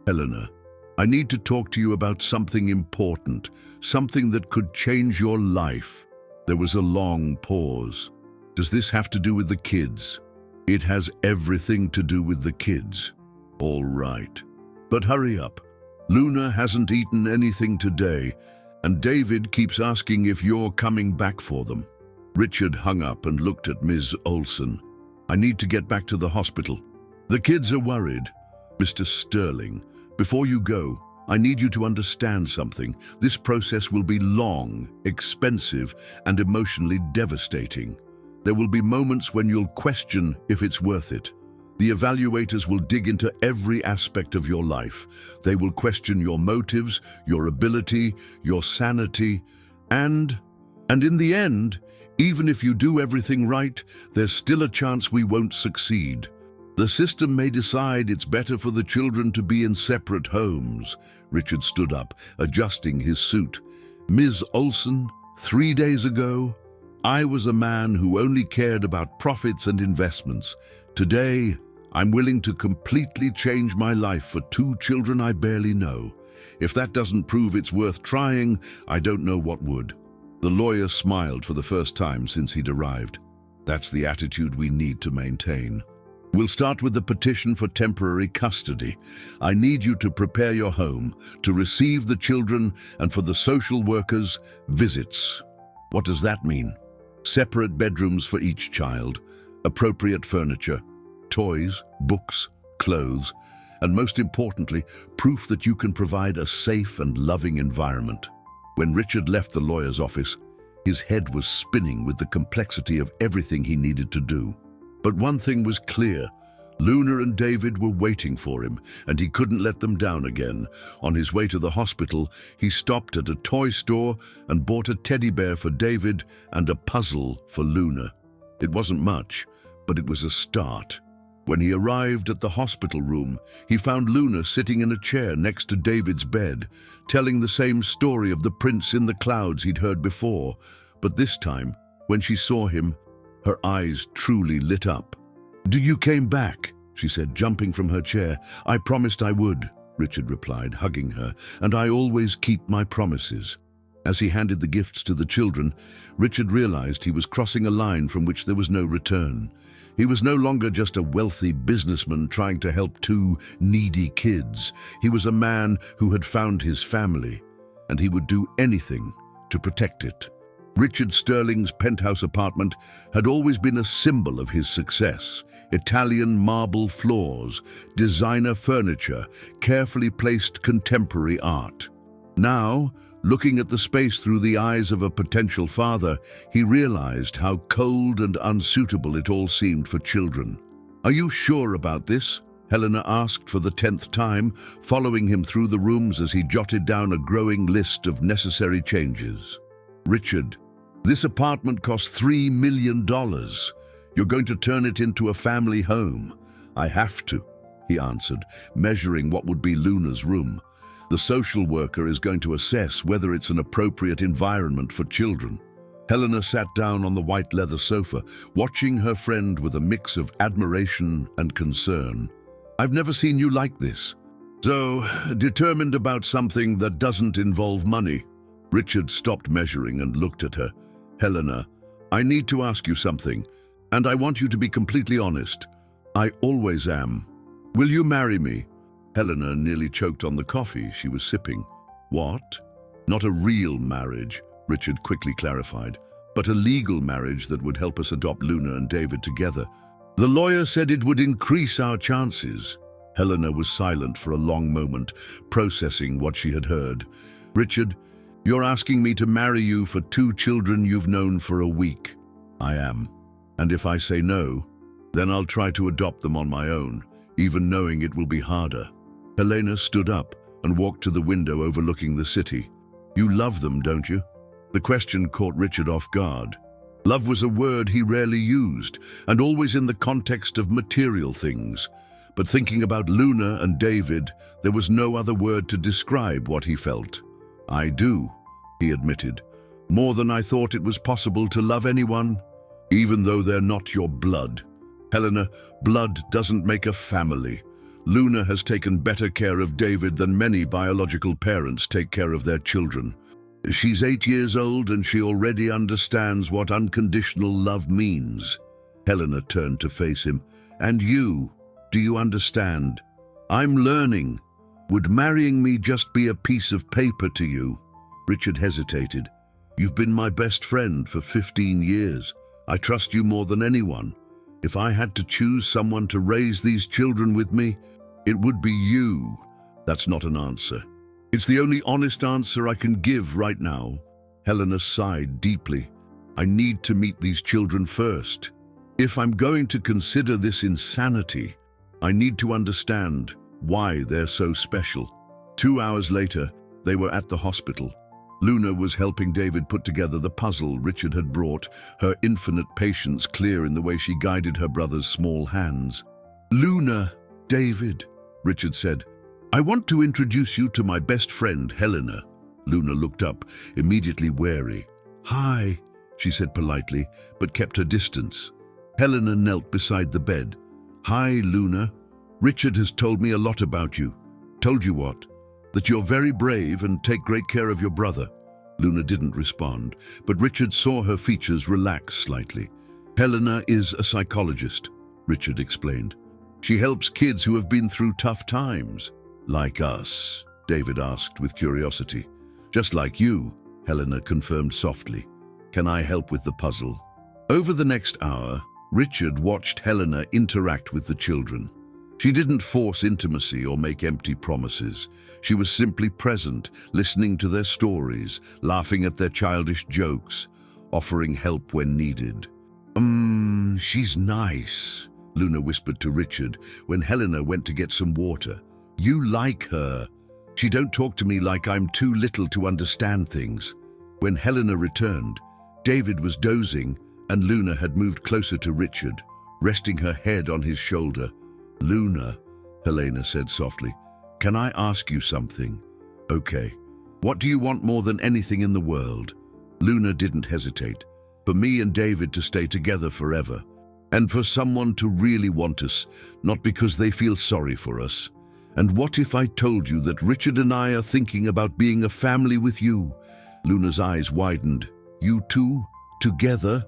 "Helena, I need to talk to you about something important, something that could change your life." There was a long pause. "Does this have to do with the kids?" "It has everything to do with the kids." "All right. But hurry up. Luna hasn't eaten anything today, and David keeps asking if you're coming back for them." Richard hung up and looked at Ms. Olson. "I need to get back to the hospital. The kids are worried." "Mr. Sterling, before you go, I need you to understand something. This process will be long, expensive, and emotionally devastating. There will be moments when you'll question if it's worth it. The evaluators will dig into every aspect of your life. They will question your motives, your ability, your sanity, and in the end, even if you do everything right, there's still a chance we won't succeed. The system may decide it's better for the children to be in separate homes." Richard stood up, adjusting his suit. "Ms. Olson, 3 days ago, I was a man who only cared about profits and investments. Today, I'm willing to completely change my life for 2 children I barely know. If that doesn't prove it's worth trying, I don't know what would." The lawyer smiled for the first time since he'd arrived. "That's the attitude we need to maintain. We'll start with the petition for temporary custody. I need you to prepare your home, to receive the children, and for the social workers, visits." "What does that mean?" "Separate bedrooms for each child, appropriate furniture, toys, books, clothes, and most importantly, proof that you can provide a safe and loving environment." When Richard left the lawyer's office, his head was spinning with the complexity of everything he needed to do. But one thing was clear: Luna and David were waiting for him, and he couldn't let them down again. On his way to the hospital, he stopped at a toy store and bought a teddy bear for David and a puzzle for Luna. It wasn't much, but it was a start. When he arrived at the hospital room, he found Luna sitting in a chair next to David's bed, telling the same story of the prince in the clouds he'd heard before. But this time, when she saw him, her eyes truly lit up. "You came back," she said, jumping from her chair. "I promised I would," Richard replied, hugging her, "and I always keep my promises." As he handed the gifts to the children, Richard realized he was crossing a line from which there was no return. He was no longer just a wealthy businessman trying to help 2 needy kids. He was a man who had found his family, and he would do anything to protect it. Richard Sterling's penthouse apartment had always been a symbol of his success. Italian marble floors, designer furniture, carefully placed contemporary art. Now, looking at the space through the eyes of a potential father, he realized how cold and unsuitable it all seemed for children. "Are you sure about this?" Helena asked for the 10th time, following him through the rooms as he jotted down a growing list of necessary changes. Richard, This apartment costs $3 million. You're going to turn it into a family home. I have to, he answered, measuring what would be Luna's room. The social worker is going to assess whether it's an appropriate environment for children. Helena sat down on the white leather sofa, watching her friend with a mix of admiration and concern. I've never seen you like this. So, determined about something that doesn't involve money. Richard stopped measuring and looked at her. Helena, I need to ask you something, and I want you to be completely honest. I always am. Will you marry me? Helena nearly choked on the coffee she was sipping. What? Not a real marriage, Richard quickly clarified, but a legal marriage that would help us adopt Luna and David together. The lawyer said it would increase our chances. Helena was silent for a long moment, processing what she had heard. Richard, you're asking me to marry you for 2 children you've known for a week. I am. And if I say no, then I'll try to adopt them on my own, even knowing it will be harder. Helena stood up and walked to the window overlooking the city. You love them, don't you? The question caught Richard off guard. Love was a word he rarely used, and always in the context of material things. But thinking about Luna and David, there was no other word to describe what he felt. I do, he admitted. More than I thought it was possible to love anyone, even though they're not your blood. Helena, blood doesn't make a family. Luna has taken better care of David than many biological parents take care of their children. She's 8 years old and she already understands what unconditional love means. Helena turned to face him. And you, do you understand? I'm learning. Would marrying me just be a piece of paper to you? Richard hesitated. You've been my best friend for 15 years. I trust you more than anyone. If I had to choose someone to raise these children with me, it would be you. That's not an answer. It's the only honest answer I can give right now. Helena sighed deeply. I need to meet these children first. If I'm going to consider this insanity, I need to understand why they're so special. 2 hours later, they were at the hospital. Luna was helping David put together the puzzle Richard had brought, her infinite patience clear in the way she guided her brother's small hands. Luna, David, Richard said, I want to introduce you to my best friend, Helena. Luna looked up, immediately wary. Hi, she said politely, but kept her distance. Helena knelt beside the bed. Hi, Luna. Richard has told me a lot about you. Told you what? That you're very brave and take great care of your brother. Luna didn't respond, but Richard saw her features relax slightly. Helena is a psychologist, Richard explained. She helps kids who have been through tough times. Like us, David asked with curiosity. Just like you, Helena confirmed softly. Can I help with the puzzle? Over the next hour, Richard watched Helena interact with the children. She didn't force intimacy or make empty promises. She was simply present, listening to their stories, laughing at their childish jokes, offering help when needed. She's nice, Luna whispered to Richard when Helena went to get some water. You like her. She don't talk to me like I'm too little to understand things. When Helena returned, David was dozing and Luna had moved closer to Richard, resting her head on his shoulder. Luna, Helena said softly, can I ask you something? Okay. What do you want more than anything in the world? Luna didn't hesitate. For me and David to stay together forever. And for someone to really want us, not because they feel sorry for us. And what if I told you that Richard and I are thinking about being a family with you? Luna's eyes widened. You two? Together?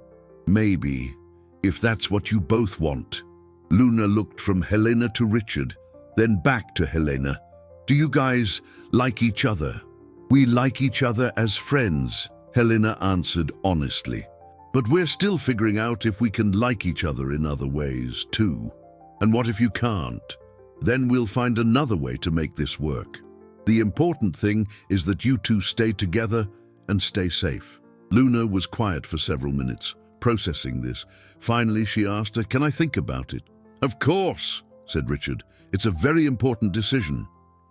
Maybe. If that's what you both want. Luna looked from Helena to Richard, then back to Helena. Do you guys like each other? We like each other as friends, Helena answered honestly. But we're still figuring out if we can like each other in other ways, too. And what if you can't? Then we'll find another way to make this work. The important thing is that you two stay together and stay safe. Luna was quiet for several minutes, processing this. Finally, she asked her, can I think about it? Of course, said Richard. It's a very important decision.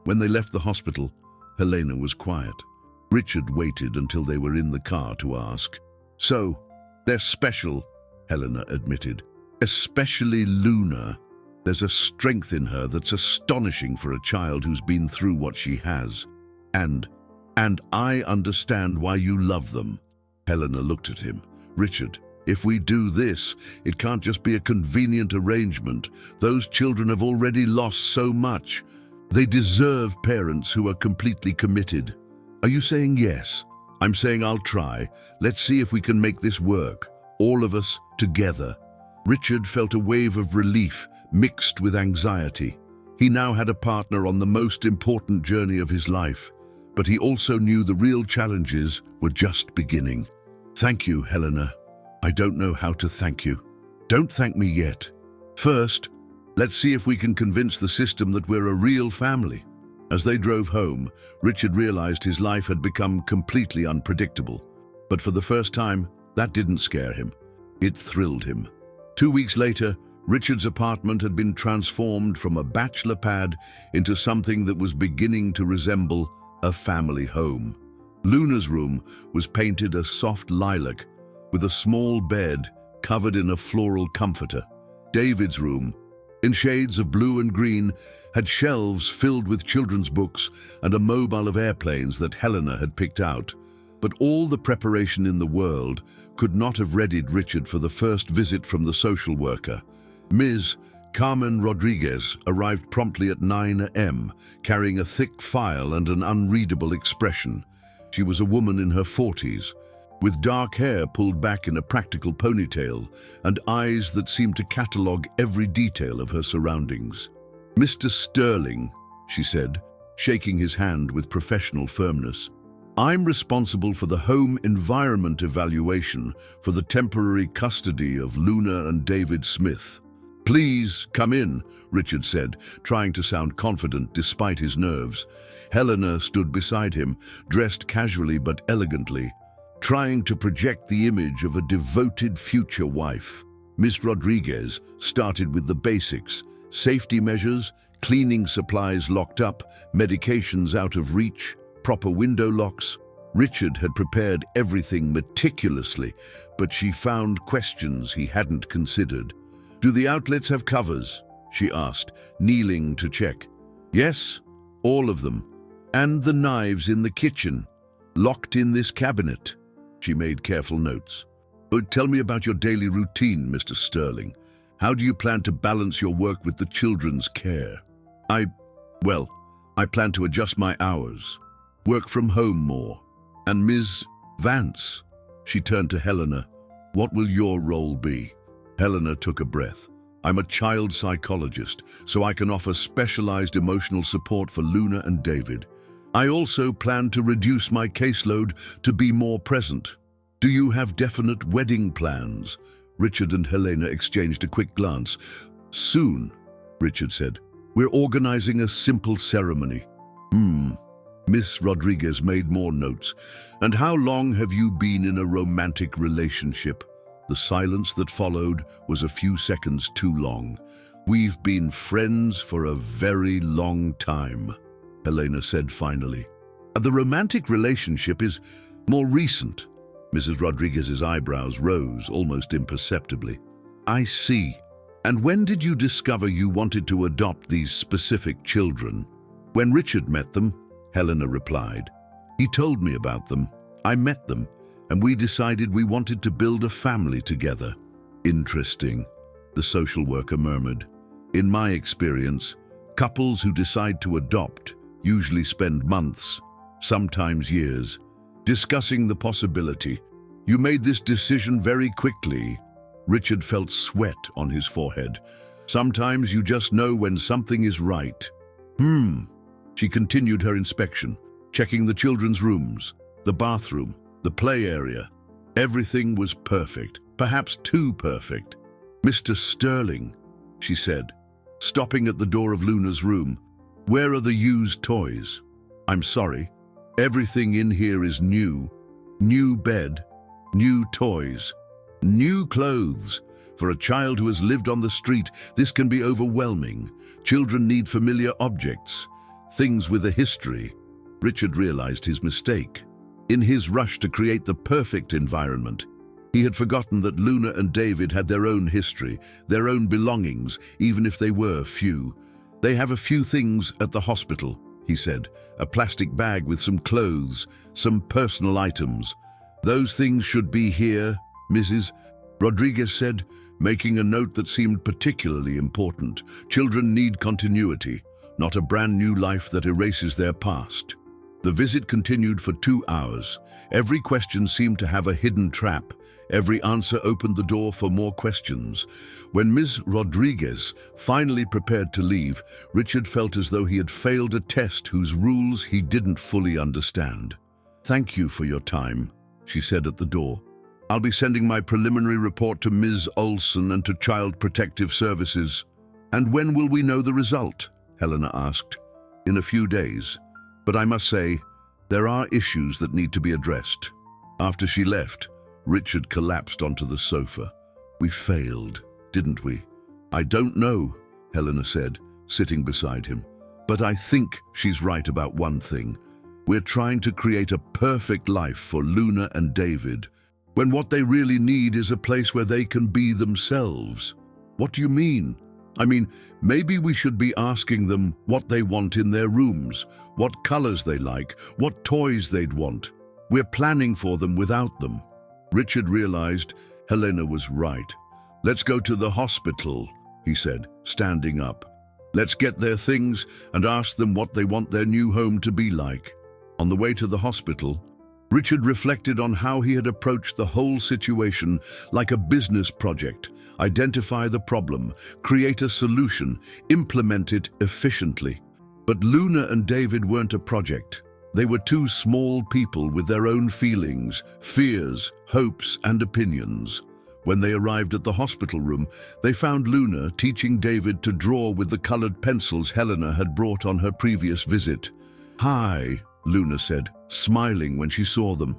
When they left the hospital, Helena was quiet. Richard waited until they were in the car to ask, So, they're special, Helena admitted. Especially Luna. There's a strength in her that's astonishing for a child who's been through what she has. And I understand why you love them. Helena looked at him. Richard, if we do this, it can't just be a convenient arrangement. Those children have already lost so much. They deserve parents who are completely committed. Are you saying yes? I'm saying I'll try. Let's see if we can make this work. All of us together. Richard felt a wave of relief mixed with anxiety. He now had a partner on the most important journey of his life, but he also knew the real challenges were just beginning. Thank you, Helena. I don't know how to thank you. Don't thank me yet. First, let's see if we can convince the system that we're a real family. As they drove home, Richard realized his life had become completely unpredictable. But for the first time, that didn't scare him. It thrilled him. 2 weeks later, Richard's apartment had been transformed from a bachelor pad into something that was beginning to resemble a family home. Luna's room was painted a soft lilac, with a small bed covered in a floral comforter. David's room, in shades of blue and green, had shelves filled with children's books and a mobile of airplanes that Helena had picked out. But all the preparation in the world could not have readied Richard for the first visit from the social worker. Ms. Carmen Rodriguez arrived promptly at 9 a.m., carrying a thick file and an unreadable expression. She was a woman in her 40s, with dark hair pulled back in a practical ponytail and eyes that seemed to catalogue every detail of her surroundings. "Mr. Sterling," she said, shaking his hand with professional firmness, "I'm responsible for the home environment evaluation for the temporary custody of Luna and David Smith." "Please come in," Richard said, trying to sound confident despite his nerves. Helena stood beside him, dressed casually but elegantly, trying to project the image of a devoted future wife. Miss Rodriguez started with the basics: safety measures, cleaning supplies locked up, medications out of reach, proper window locks. Richard had prepared everything meticulously, but she found questions he hadn't considered. "Do the outlets have covers?" she asked, kneeling to check. "Yes, all of them. And the knives in the kitchen, locked in this cabinet." She made careful notes. "But tell me about your daily routine, Mr. Sterling. How do you plan to balance your work with the children's care?" I plan to adjust my hours, work from home more. And Ms. Vance," she turned to Helena, "what will your role be?" Helena took a breath. "I'm a child psychologist, so I can offer specialized emotional support for Luna and David. I also plan to reduce my caseload to be more present." "Do you have definite wedding plans?" Richard and Helena exchanged a quick glance. "Soon," Richard said. "We're organizing a simple ceremony." Miss Rodriguez made more notes. "And how long have you been in a romantic relationship?" The silence that followed was a few seconds too long. "We've been friends for a very long time," Helena said finally. "The romantic relationship is more recent." Mrs. Rodriguez's eyebrows rose almost imperceptibly. "I see. And when did you discover you wanted to adopt these specific children?" "When Richard met them," Helena replied. "He told me about them. I met them, and we decided we wanted to build a family together." "Interesting," the social worker murmured. "In my experience, couples who decide to adopt usually spend months, sometimes years, discussing the possibility. You made this decision very quickly." Richard felt sweat on his forehead. "Sometimes you just know when something is right." She continued her inspection, checking the children's rooms, the bathroom, the play area. Everything was perfect, perhaps too perfect. "Mr. Sterling," she said, stopping at the door of Luna's room, "where are the used toys?" "I'm sorry. Everything in here is new. New bed, new toys, new clothes. For a child who has lived on the street, this can be overwhelming. Children need familiar objects, things with a history." Richard realized his mistake. In his rush to create the perfect environment, He had forgotten that Luna and David had their own history, their own belongings, even if they were few. "They have a few things at the hospital," he said. "A plastic bag with some clothes, some personal items. Those things should be here, Mrs. Rodriguez said, making a note that seemed particularly important. Children need continuity, not a brand new life that erases their past. The visit continued for 2 hours. Every question seemed to have a hidden trap. Every answer opened the door for more questions. When Ms. Rodriguez finally prepared to leave, Richard felt as though he had failed a test whose rules he didn't fully understand. "Thank you for your time," she said at the door. "I'll be sending my preliminary report to Ms. Olson and to Child Protective Services." "And when will we know the result?" Helena asked. "In a few days. But I must say, there are issues that need to be addressed." After she left, Richard collapsed onto the sofa. "We failed, didn't we?" "I don't know," Helena said, sitting beside him. "But I think she's right about one thing. We're trying to create a perfect life for Luna and David, when what they really need is a place where they can be themselves." "What do you mean?" "I mean, maybe we should be asking them what they want in their rooms, what colors they like, what toys they'd want. We're planning for them without them." Richard realized Helena was right. "Let's go to the hospital," he said, standing up. "Let's get their things and ask them what they want their new home to be like." On the way to the hospital, Richard reflected on how he had approached the whole situation like a business project. Identify the problem, create a solution, implement it efficiently. But Luna and David weren't a project. They were two small people with their own feelings, fears, hopes, and opinions. When they arrived at the hospital room, they found Luna teaching David to draw with the colored pencils Helena had brought on her previous visit. "Hi," Luna said, smiling when she saw them.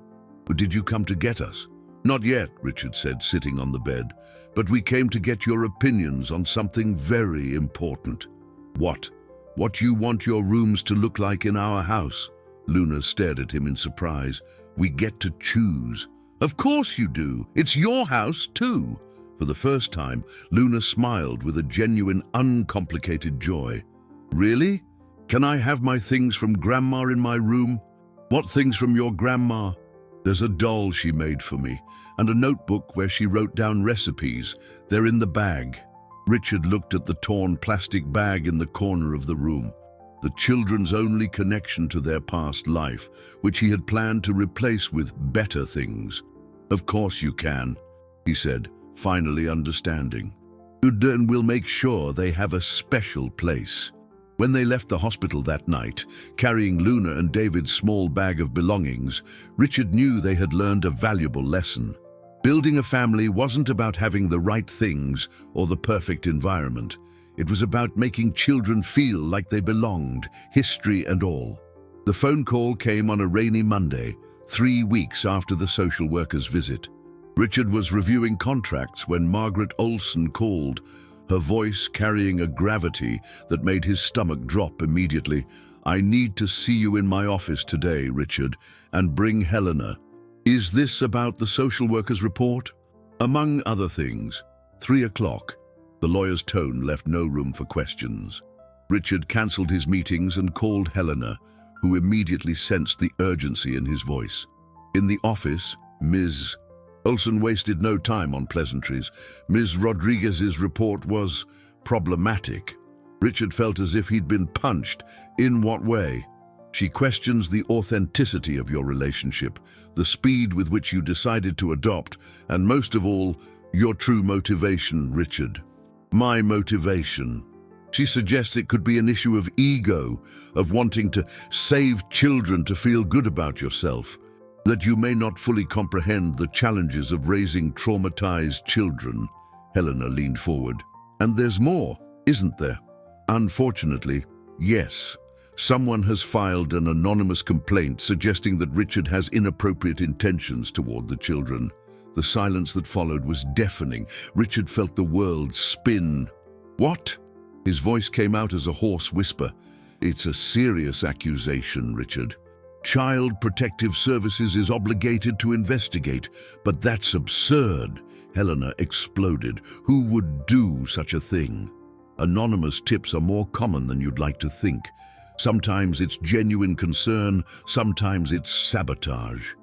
"Did you come to get us?" "Not yet," Richard said, sitting on the bed. "But we came to get your opinions on something very important." "What? What you want your rooms to look like in our house?" Luna stared at him in surprise. "We get to choose." "Of course you do. It's your house, too." For the first time, Luna smiled with a genuine, uncomplicated joy. "Really? Can I have my things from Grandma in my room?" "What things from your grandma?" "There's a doll she made for me, and a notebook where she wrote down recipes. They're in the bag." Richard looked at the torn plastic bag in the corner of the room. The children's only connection to their past life, which he had planned to replace with better things. "Of course you can," he said, finally understanding. "Then we'll make sure they have a special place." When they left the hospital that night, carrying Luna and David's small bag of belongings, Richard knew they had learned a valuable lesson. Building a family wasn't about having the right things or the perfect environment. It was about making children feel like they belonged, history and all. The phone call came on a rainy Monday, 3 weeks after the social worker's visit. Richard was reviewing contracts when Margaret Olson called, her voice carrying a gravity that made his stomach drop immediately. "I need to see you in my office today, Richard, and bring Helena." "Is this about the social worker's report?" "Among other things." 3 o'clock. The lawyer's tone left no room for questions. Richard cancelled his meetings and called Helena, who immediately sensed the urgency in his voice. In the office, Ms. Olson wasted no time on pleasantries. Ms. Rodriguez's report was problematic. Richard felt as if he'd been punched. "In what way?" "She questions the authenticity of your relationship, the speed with which you decided to adopt, and most of all, your true motivation, Richard." "My motivation?" "She suggests it could be an issue of ego, of wanting to save children to feel good about yourself, that you may not fully comprehend the challenges of raising traumatized children." Helena leaned forward. "And there's more, isn't there?" "Unfortunately, yes. Someone has filed an anonymous complaint suggesting that Richard has inappropriate intentions toward the children." The silence that followed was deafening. Richard felt the world spin. "What?" His voice came out as a hoarse whisper. "It's a serious accusation, Richard. Child Protective Services is obligated to investigate, but that's absurd. Helena exploded. Who would do such a thing? Anonymous tips are more common than you'd like to think. Sometimes it's genuine concern, sometimes it's sabotage.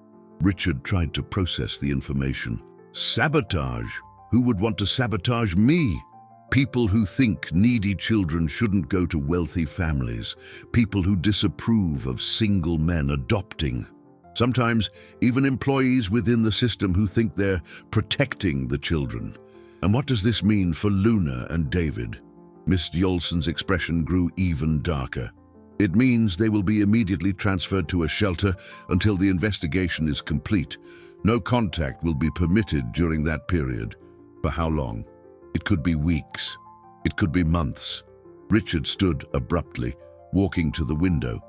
Richard tried to process the information. Sabotage? Who would want to sabotage me? People who think needy children shouldn't go to wealthy families. People who disapprove of single men adopting. Sometimes even employees within the system who think they're protecting the children. And what does this mean for Luna and David? Miss Yolson's expression grew even darker. It means they will be immediately transferred to a shelter until the investigation is complete. No contact will be permitted during that period. For how long? It could be weeks. It could be months. Richard stood abruptly, walking to the window.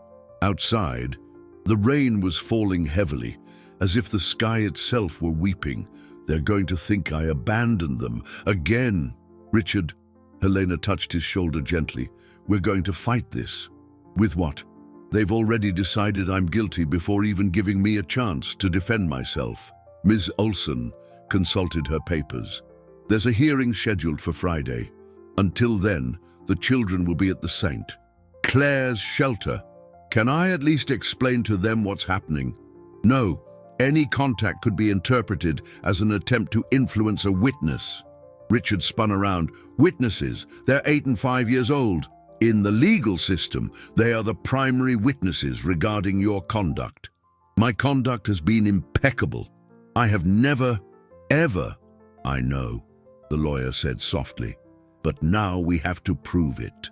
Outside, the rain was falling heavily, as if the sky itself were weeping. They're going to think I abandoned them. Again. Richard, Helena touched his shoulder gently. We're going to fight this. With what? They've already decided I'm guilty before even giving me a chance to defend myself. Ms. Olson consulted her papers. There's a hearing scheduled for Friday. Until then, the children will be at the St. Clair's shelter. Can I at least explain to them what's happening? No, any contact could be interpreted as an attempt to influence a witness. Richard spun around. Witnesses, they're 8 and 5 years old. In the legal system, they are the primary witnesses regarding your conduct. My conduct has been impeccable. I have never, ever, I know, the lawyer said softly, but now we have to prove it.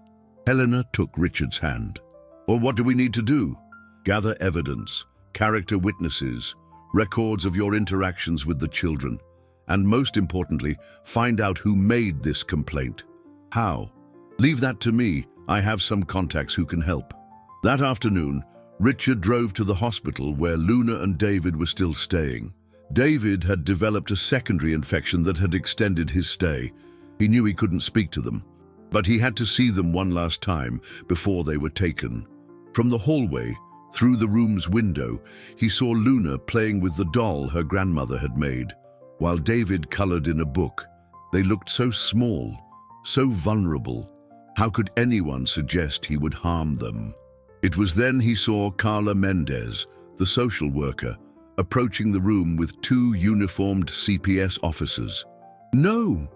Helena took Richard's hand. Well, what do we need to do? Gather evidence, character witnesses, records of your interactions with the children, and most importantly, find out who made this complaint. How? Leave that to me. I have some contacts who can help. That afternoon, Richard drove to the hospital where Luna and David were still staying. David had developed a secondary infection that had extended his stay. He knew he couldn't speak to them, but he had to see them one last time before they were taken. From the hallway, through the room's window, he saw Luna playing with the doll her grandmother had made, while David colored in a book. They looked so small, so vulnerable. How could anyone suggest he would harm them? It was then he saw Carla Mendez, the social worker, approaching the room with 2 uniformed CPS officers. No,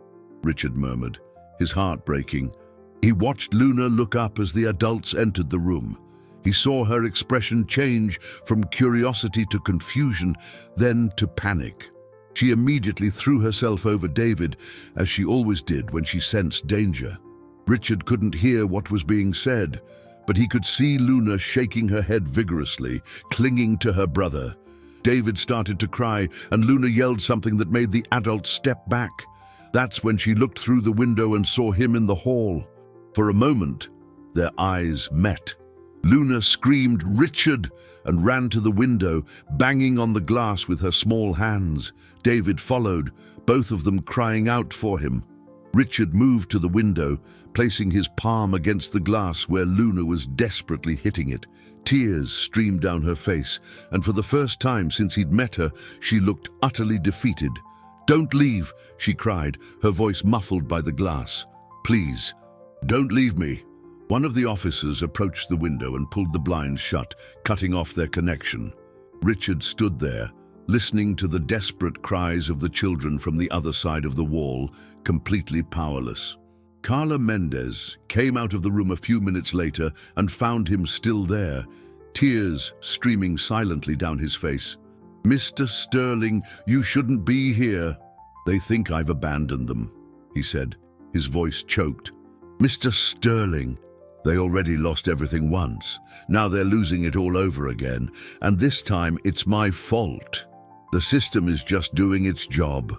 Richard murmured, his heart breaking. He watched Luna look up as the adults entered the room. He saw her expression change from curiosity to confusion, then to panic. She immediately threw herself over David, as she always did when she sensed danger. Richard couldn't hear what was being said, but he could see Luna shaking her head vigorously, clinging to her brother. David started to cry, and Luna yelled something that made the adults step back. That's when she looked through the window and saw him in the hall. For a moment, their eyes met. Luna screamed, "Richard!" and ran to the window, banging on the glass with her small hands. David followed, both of them crying out for him. Richard moved to the window, placing his palm against the glass where Luna was desperately hitting it. Tears streamed down her face, and for the first time since he'd met her, she looked utterly defeated. "Don't leave," she cried, her voice muffled by the glass. "Please, don't leave me." One of the officers approached the window and pulled the blinds shut, cutting off their connection. Richard stood there, listening to the desperate cries of the children from the other side of the wall, completely powerless. Carla Mendez came out of the room a few minutes later and found him still there, tears streaming silently down his face. "Mr. Sterling, you shouldn't be here." "They think I've abandoned them," he said, his voice choked. "Mr. Sterling, they already lost everything once. Now they're losing it all over again, and this time it's my fault. The system is just doing its job."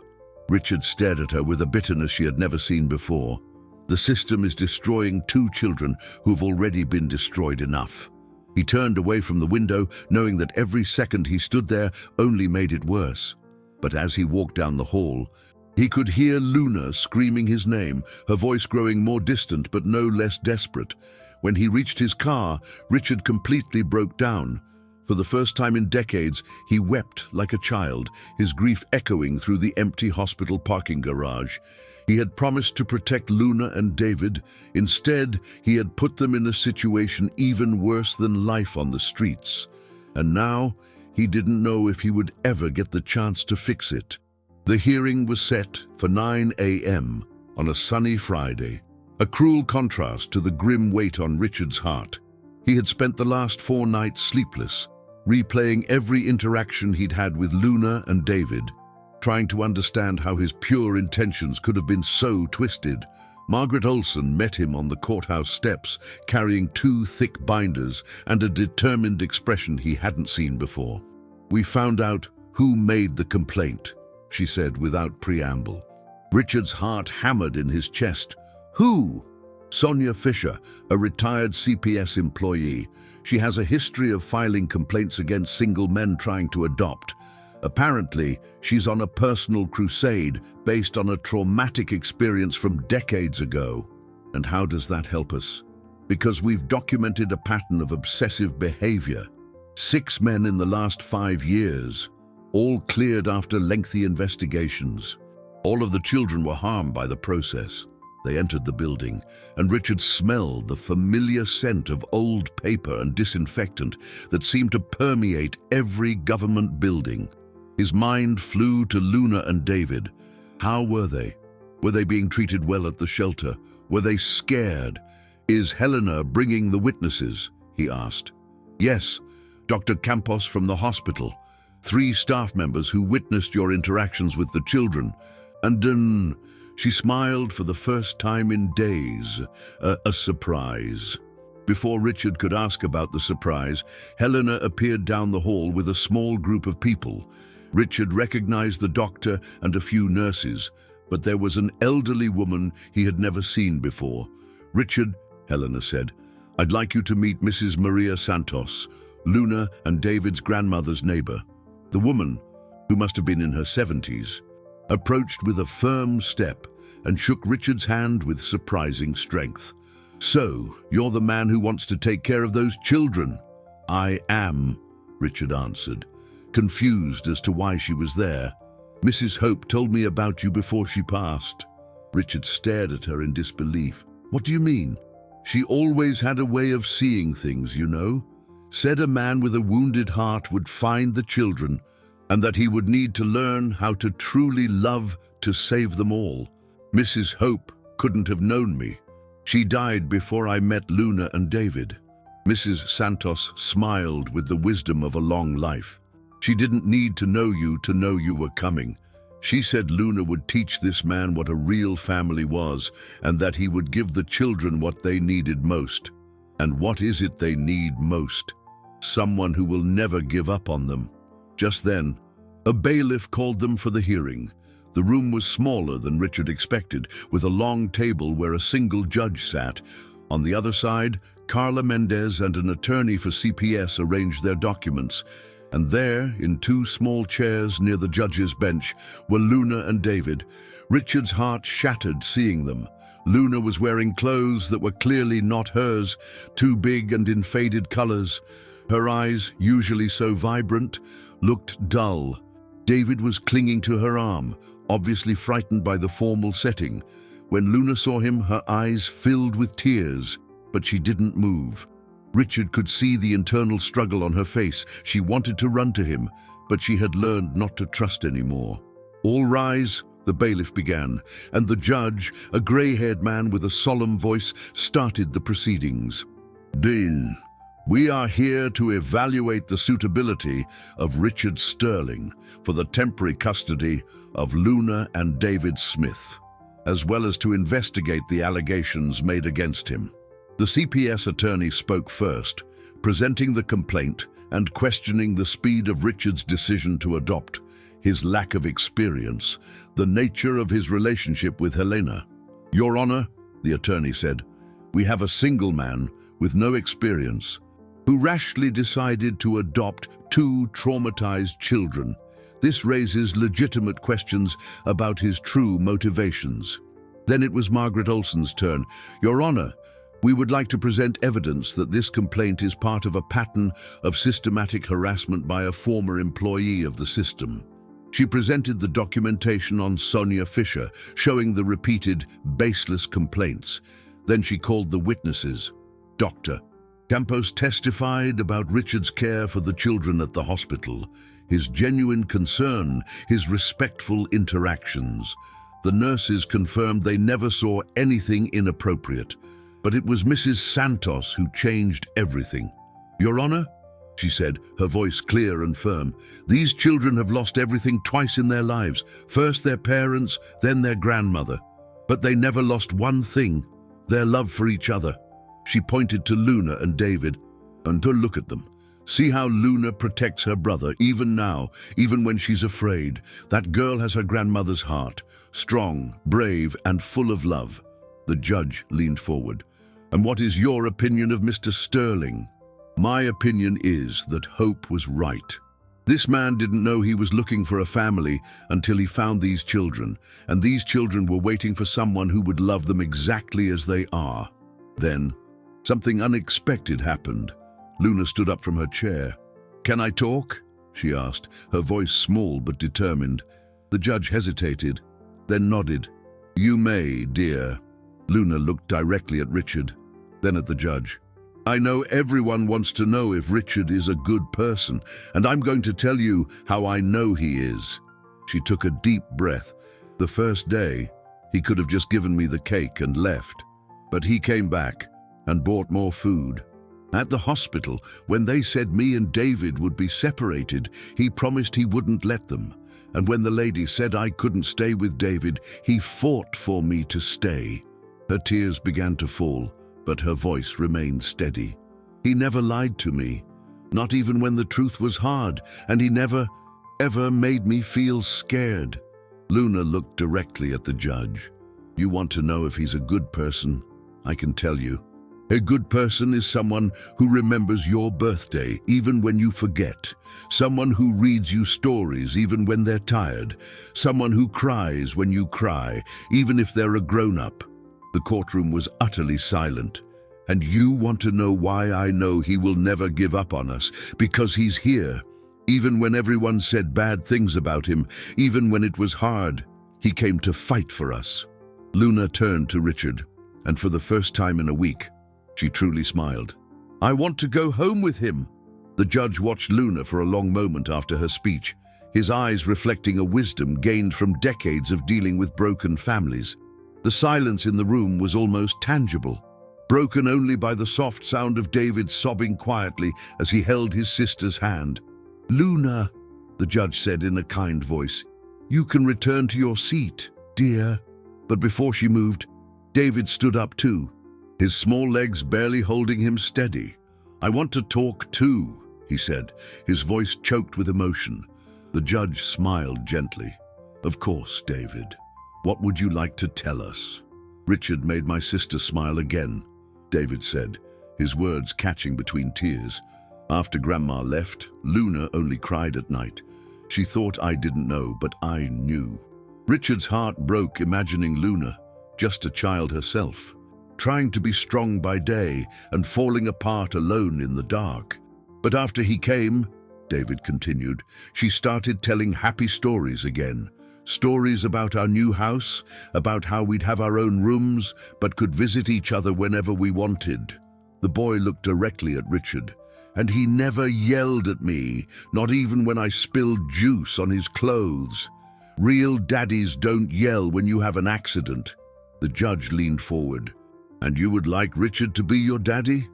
Richard stared at her with a bitterness she had never seen before. The system is destroying 2 children who've already been destroyed enough. He turned away from the window, knowing that every second he stood there only made it worse. But as he walked down the hall, he could hear Luna screaming his name, her voice growing more distant but no less desperate. When he reached his car, Richard completely broke down. For the first time in decades, he wept like a child, his grief echoing through the empty hospital parking garage. He had promised to protect Luna and David. Instead, he had put them in a situation even worse than life on the streets. And now, he didn't know if he would ever get the chance to fix it. The hearing was set for 9 a.m. on a sunny Friday, a cruel contrast to the grim weight on Richard's heart. He had spent the last 4 nights sleepless, replaying every interaction he'd had with Luna and David, trying to understand how his pure intentions could have been so twisted. Margaret Olson met him on the courthouse steps, carrying 2 thick binders and a determined expression he hadn't seen before. "We found out who made the complaint," she said without preamble. Richard's heart hammered in his chest. "Who?" "Sonia Fisher, a retired CPS employee. She has a history of filing complaints against single men trying to adopt. Apparently, she's on a personal crusade based on a traumatic experience from decades ago." "And how does that help us?" "Because we've documented a pattern of obsessive behavior. 6 men in the last 5 years, all cleared after lengthy investigations. All of the children were harmed by the process." They entered the building, and Richard smelled the familiar scent of old paper and disinfectant that seemed to permeate every government building. His mind flew to Luna and David. How were they? Were they being treated well at the shelter? Were they scared? "Is Helena bringing the witnesses?" he asked. "Yes, Dr. Campos from the hospital. 3 staff members who witnessed your interactions with the children. And she smiled for the first time in days. A surprise." Before Richard could ask about the surprise, Helena appeared down the hall with a small group of people. Richard recognized the doctor and a few nurses, but there was an elderly woman he had never seen before. "Richard," Helena said, "I'd like you to meet Mrs. Maria Santos, Luna and David's grandmother's neighbor." The woman, who must have been in her 70s, approached with a firm step and shook Richard's hand with surprising strength. "So, you're the man who wants to take care of those children?" "I am," Richard answered, confused as to why she was there. "Mrs. Hope told me about you before she passed." Richard stared at her in disbelief. "What do you mean?" "She always had a way of seeing things, you know. Said a man with a wounded heart would find the children, and that he would need to learn how to truly love to save them all. Mrs. Hope couldn't have known me. She died before I met Luna and David." Mrs. Santos smiled with the wisdom of a long life. "She didn't need to know you were coming. She said Luna would teach this man what a real family was, and that he would give the children what they needed most. And what is it they need most? Someone who will never give up on them." Just then, a bailiff called them for the hearing. The room was smaller than Richard expected, with a long table where a single judge sat. On the other side, Carla Mendez and an attorney for CPS arranged their documents. And there, in 2 small chairs near the judge's bench, were Luna and David. Richard's heart shattered seeing them. Luna was wearing clothes that were clearly not hers, too big and in faded colors. Her eyes, usually so vibrant, looked dull. David was clinging to her arm, obviously frightened by the formal setting. When Luna saw him, her eyes filled with tears, but she didn't move. Richard could see the internal struggle on her face. She wanted to run to him, but she had learned not to trust anymore. "All rise," the bailiff began, and the judge, a gray-haired man with a solemn voice, started the proceedings. "Dean, we are here to evaluate the suitability of Richard Sterling for the temporary custody of Luna and David Smith, as well as to investigate the allegations made against him." The CPS attorney spoke first, presenting the complaint and questioning the speed of Richard's decision to adopt, his lack of experience, the nature of his relationship with Helena. "Your Honor," the attorney said, "we have a single man with no experience who rashly decided to adopt 2 traumatized children. This raises legitimate questions about his true motivations." Then it was Margaret Olson's turn. "Your Honor, We would like to present evidence that this complaint is part of a pattern of systematic harassment by a former employee of the system. She presented the documentation on Sonia Fisher, showing the repeated, baseless complaints. Then she called the witnesses. Dr. Campos testified about Richard's care for the children at the hospital, his genuine concern, his respectful interactions. The nurses confirmed they never saw anything inappropriate, but it was Mrs. Santos who changed everything. Your Honor, she said, her voice clear and firm, these children have lost everything twice in their lives, first their parents, then their grandmother. But they never lost one thing, their love for each other. She pointed to Luna and David, and to look at them. See how Luna protects her brother, even now, even when she's afraid. That girl has her grandmother's heart, strong, brave, and full of love. The judge leaned forward. And what is your opinion of Mr. Sterling? My opinion is that Hope was right. This man didn't know he was looking for a family until he found these children, and these children were waiting for someone who would love them exactly as they are. Then, something unexpected happened. Luna stood up from her chair. Can I talk? She asked, her voice small but determined. The judge hesitated, then nodded. You may, dear. Luna looked directly at Richard, then at the judge. I know everyone wants to know if Richard is a good person, and I'm going to tell you how I know he is. She took a deep breath. The first day, he could have just given me the cake and left. But he came back and bought more food. At the hospital, when they said me and David would be separated, he promised he wouldn't let them. And when the lady said I couldn't stay with David, he fought for me to stay. Her tears began to fall, but her voice remained steady. He never lied to me, not even when the truth was hard, and he never, ever made me feel scared. Luna looked directly at the judge. You want to know if he's a good person? I can tell you. A good person is someone who remembers your birthday even when you forget. Someone who reads you stories even when they're tired. Someone who cries when you cry, even if they're a grown-up. The courtroom was utterly silent. And you want to know why I know he will never give up on us? Because he's here. Even when everyone said bad things about him, even when it was hard, he came to fight for us. Luna turned to Richard, and for the first time in a week, she truly smiled. I want to go home with him. The judge watched Luna for a long moment after her speech, his eyes reflecting a wisdom gained from decades of dealing with broken families. The silence in the room was almost tangible, broken only by the soft sound of David sobbing quietly as he held his sister's hand. Luna, the judge said in a kind voice, you can return to your seat, dear. But before she moved, David stood up too, his small legs barely holding him steady. I want to talk too, he said, his voice choked with emotion. The judge smiled gently. Of course, David. What would you like to tell us? Richard made my sister smile again, David said, his words catching between tears. After Grandma left, Luna only cried at night. She thought I didn't know, but I knew. Richard's heart broke imagining Luna, just a child herself, trying to be strong by day and falling apart alone in the dark. But after he came, David continued, she started telling happy stories again. Stories about our new house, about how we'd have our own rooms, but could visit each other whenever we wanted. The boy looked directly at Richard, and he never yelled at me, not even when I spilled juice on his clothes. Real daddies don't yell when you have an accident. The judge leaned forward. And you would like Richard to be your daddy?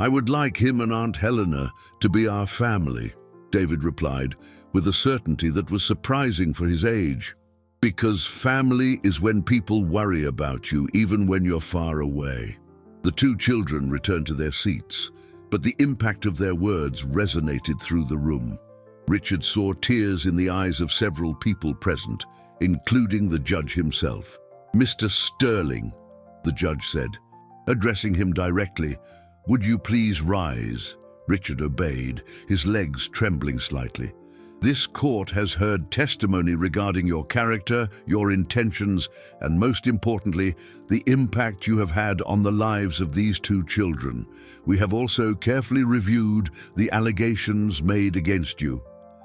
I would like him and Aunt Helena to be our family, David replied, with a certainty that was surprising for his age. Because family is when people worry about you, even when you're far away. The two children returned to their seats, but the impact of their words resonated through the room. Richard saw tears in the eyes of several people present, including the judge himself. Mr. Sterling, the judge said, addressing him directly, would you please rise? Richard obeyed, his legs trembling slightly. This court has heard testimony regarding your character, your intentions, and most importantly, the impact you have had on the lives of these two children. We have also carefully reviewed the allegations made against you."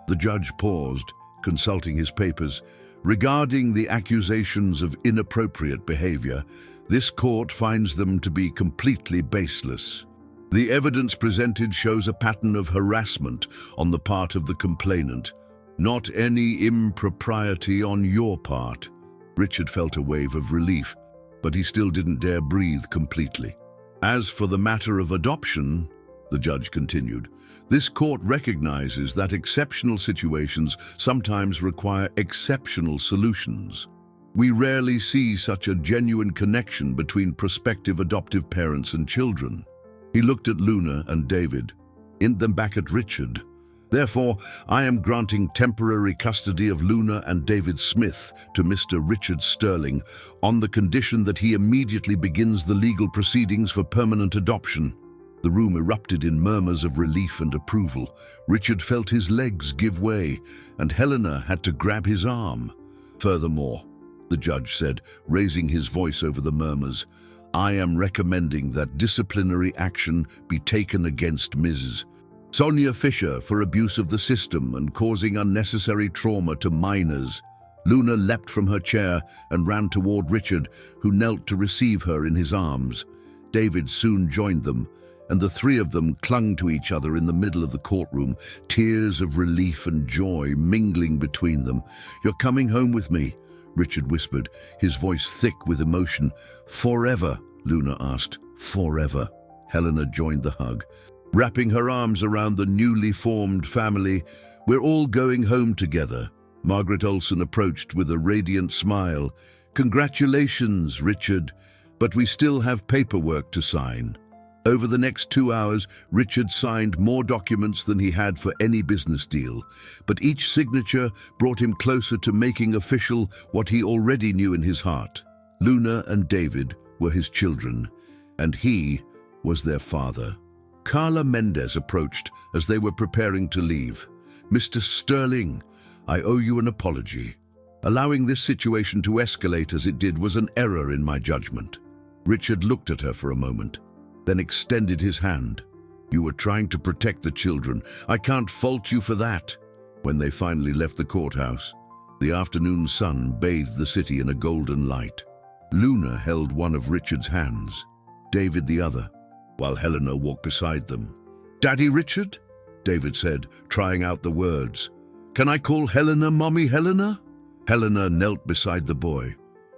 The judge paused, consulting his papers. "Regarding the accusations of inappropriate behavior, this court finds them to be completely baseless. The evidence presented shows a pattern of harassment on the part of the complainant, not any impropriety on your part." Richard felt a wave of relief, but he still didn't dare breathe completely. "As for the matter of adoption," the judge continued, "this court recognizes that exceptional situations sometimes require exceptional solutions. We rarely see such a genuine connection between prospective adoptive parents and children." He looked at Luna and David, then back at Richard. "Therefore, I am granting temporary custody of Luna and David Smith to Mr. Richard Sterling on the condition that he immediately begins the legal proceedings for permanent adoption." The room erupted in murmurs of relief and approval. Richard felt his legs give way, and Helena had to grab his arm. "Furthermore," the judge said, raising his voice over the murmurs, "I am recommending that disciplinary action be taken against Ms. Sonia Fisher for abuse of the system and causing unnecessary trauma to minors." Luna leapt from her chair and ran toward Richard, who knelt to receive her in his arms. David soon joined them, and the three of them clung to each other in the middle of the courtroom, tears of relief and joy mingling between them. "You're coming home with me," Richard whispered, his voice thick with emotion. "Forever?" Luna asked. "Forever." Helena joined the hug, wrapping her arms around the newly formed family. "We're all going home together." Margaret Olson approached with a radiant smile. "Congratulations, Richard, but we still have paperwork to sign." Over the next 2 hours, Richard signed more documents than he had for any business deal, but each signature brought him closer to making official what he already knew in his heart. Luna and David were his children, and he was their father. Carla Mendez approached as they were preparing to leave. "Mr. Sterling, I owe you an apology. Allowing this situation to escalate as it did was an error in my judgment." Richard looked at her for a moment, then extended his hand. "You were trying to protect the children. I can't fault you for that." When they finally left the courthouse, the afternoon sun bathed the city in a golden light. Luna held one of Richard's hands, David the other, while Helena walked beside them. "Daddy Richard?" David said, trying out the words. "Can I call Helena Mommy Helena?" Helena knelt beside the boy.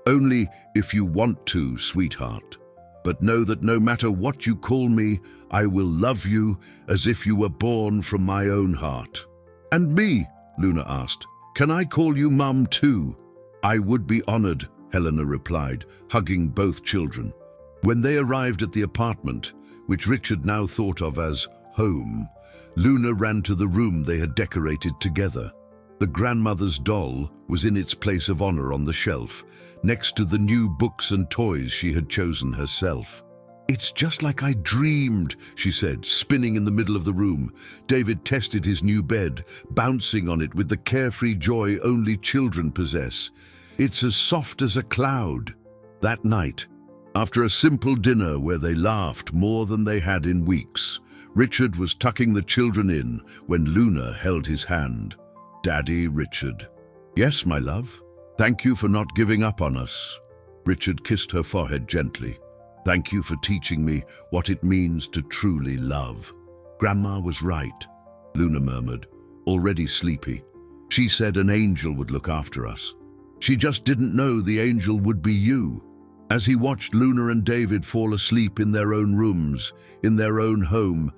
"Only if you want to, sweetheart. But know that no matter what you call me, I will love you as if you were born from my own heart." "And me?" Luna asked. "Can I call you Mum too?" "I would be honored," Helena replied, hugging both children. When they arrived at the apartment, which Richard now thought of as home, Luna ran to the room they had decorated together. The grandmother's doll was in its place of honor on the shelf, next to the new books and toys she had chosen herself. "It's just like I dreamed," she said, spinning in the middle of the room. David tested his new bed, bouncing on it with the carefree joy only children possess. "It's as soft as a cloud." That night, after a simple dinner where they laughed more than they had in weeks, Richard was tucking the children in when Luna held his hand. "Daddy, Richard." "Yes, my love. Thank you for not giving up on us." Richard kissed her forehead gently. "Thank you for teaching me what it means to truly love." "Grandma was right," Luna murmured, already sleepy. "She said an angel would look after us. She just didn't know the angel would be you." As he watched Luna and David fall asleep in their own rooms, in their own home,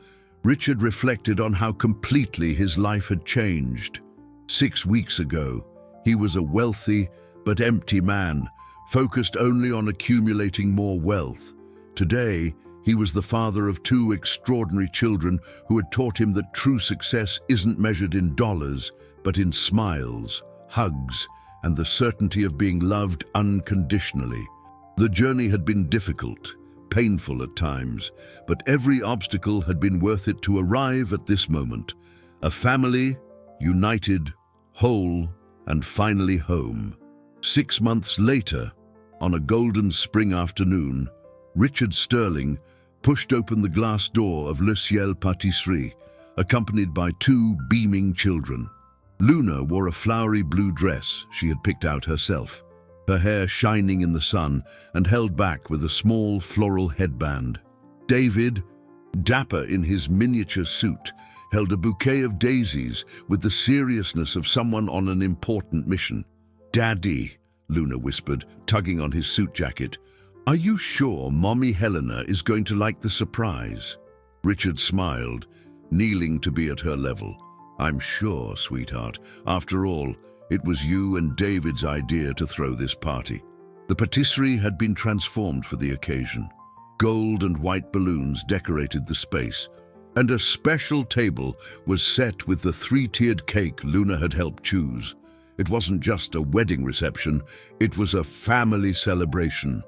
Richard reflected on how completely his life had changed. 6 weeks ago, he was a wealthy but empty man, focused only on accumulating more wealth. Today, he was the father of 2 extraordinary children who had taught him that true success isn't measured in dollars, but in smiles, hugs, and the certainty of being loved unconditionally. The journey had been difficult, painful at times, but every obstacle had been worth it to arrive at this moment. A family united, whole, and finally home. 6 months later, on a golden spring afternoon, Richard Sterling pushed open the glass door of Le Ciel Pâtisserie, accompanied by 2 beaming children. Luna wore a flowery blue dress she had picked out herself, her hair shining in the sun and held back with a small floral headband. David, dapper in his miniature suit, held a bouquet of daisies with the seriousness of someone on an important mission. "Daddy," Luna whispered, tugging on his suit jacket, "are you sure Mommy Helena is going to like the surprise?" Richard smiled, kneeling to be at her level. "I'm sure, sweetheart. After all, it was you and David's idea to throw this party." The patisserie had been transformed for the occasion. Gold and white balloons decorated the space, and a special table was set with the 3-tiered cake Luna had helped choose. It wasn't just a wedding reception, it was a family celebration.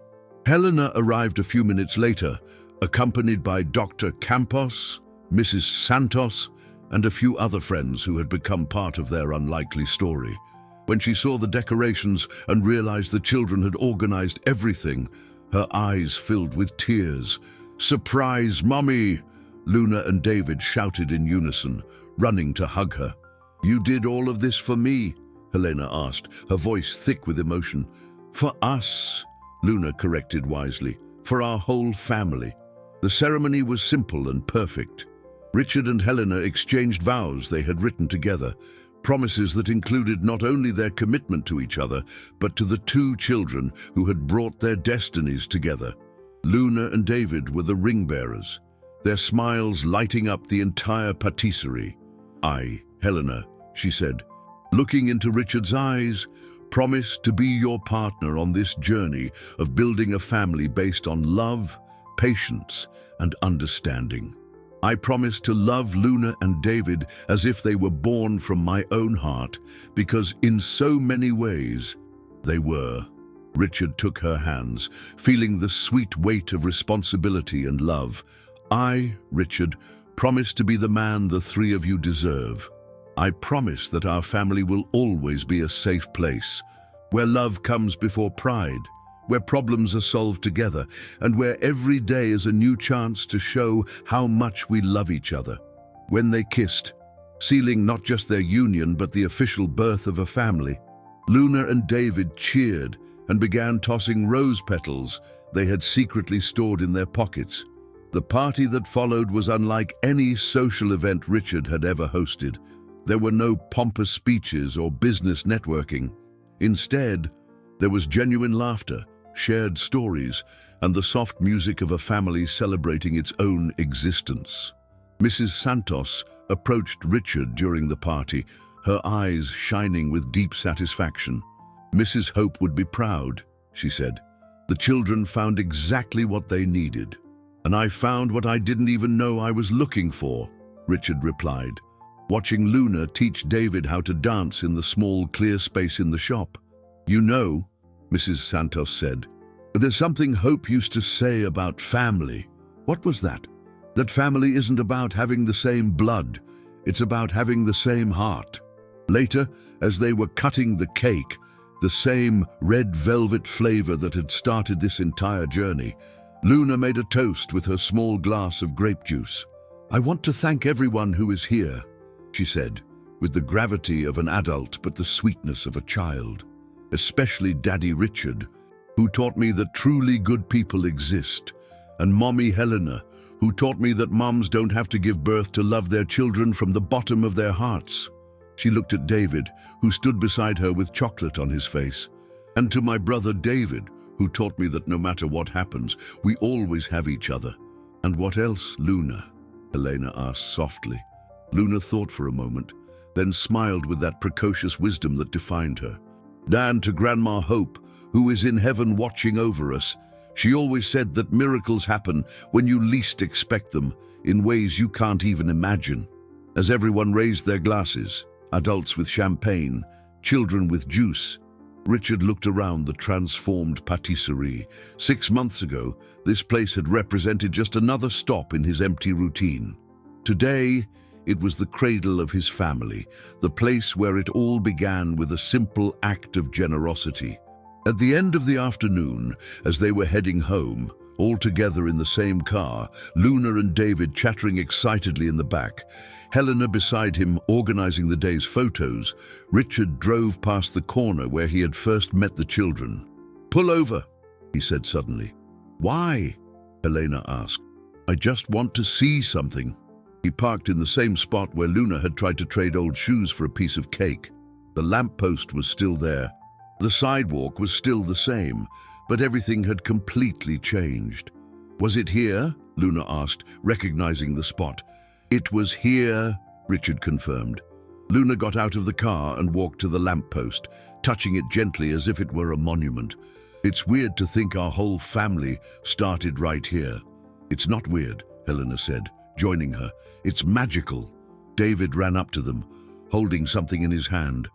Helena arrived a few minutes later, accompanied by Dr. Campos, Mrs. Santos, and a few other friends who had become part of their unlikely story. When she saw the decorations and realized the children had organized everything, her eyes filled with tears. "Surprise, Mommy!" Luna and David shouted in unison, running to hug her. "You did all of this for me?" Helena asked, her voice thick with emotion. "For us," Luna corrected wisely, "for our whole family." The ceremony was simple and perfect. Richard and Helena exchanged vows they had written together, promises that included not only their commitment to each other, but to the 2 children who had brought their destinies together. Luna and David were the ring bearers, their smiles lighting up the entire patisserie. "I, Helena," she said, looking into Richard's eyes, "promise to be your partner on this journey of building a family based on love, patience, and understanding. I promise to love Luna and David as if they were born from my own heart, because in so many ways they were." Richard took her hands, feeling the sweet weight of responsibility and love. "I, Richard, promise to be the man the 3 of you deserve. I promise that our family will always be a safe place, where love comes before pride, where problems are solved together, and where every day is a new chance to show how much we love each other." When they kissed, sealing not just their union but the official birth of a family, Luna and David cheered and began tossing rose petals they had secretly stored in their pockets. The party that followed was unlike any social event Richard had ever hosted. There were no pompous speeches or business networking. Instead, there was genuine laughter, shared stories, and the soft music of a family celebrating its own existence. Mrs. Santos approached Richard during the party, her eyes shining with deep satisfaction. "Mrs. Hope would be proud," she said. "The children found exactly what they needed. And I found what I didn't even know I was looking for," Richard replied, watching Luna teach David how to dance in the small, clear space in the shop. "You know," Mrs. Santos said, "there's something Hope used to say about family." "What was that?" "That family isn't about having the same blood, it's about having the same heart." Later, as they were cutting the cake, the same red velvet flavor that had started this entire journey, Luna made a toast with her small glass of grape juice. "I want to thank everyone who is here," she said, with the gravity of an adult but the sweetness of a child. "Especially Daddy Richard, who taught me that truly good people exist, and Mommy Helena, who taught me that moms don't have to give birth to love their children from the bottom of their hearts." She looked at David, who stood beside her with chocolate on his face. "And to my brother David, who taught me that no matter what happens, we always have each other." "And what else, Luna?" Helena asked softly. Luna thought for a moment, then smiled with that precocious wisdom that defined her. "Dan, to Grandma Hope, who is in heaven watching over us. She always said that miracles happen when you least expect them, in ways you can't even imagine." As everyone raised their glasses, adults with champagne, children with juice, Richard looked around the transformed patisserie. 6 months ago, this place had represented just another stop in his empty routine. Today, It was the cradle of his family, the place where it all began with a simple act of generosity. At the end of the afternoon, as they were heading home, all together in the same car, Luna and David chattering excitedly in the back, Helena beside him organizing the day's photos, Richard drove past the corner where he had first met the children. "Pull over," he said suddenly. "Why?" Helena asked. "I just want to see something." He parked in the same spot where Luna had tried to trade old shoes for a piece of cake. The lamppost was still there. The sidewalk was still the same, but everything had completely changed. "Was it here?" Luna asked, recognizing the spot. "It was here," Richard confirmed. Luna got out of the car and walked to the lamppost, touching it gently as if it were a monument. "It's weird to think our whole family started right here." "It's not weird," Helena said, joining her. "It's magical." David ran up to them, holding something in his hand.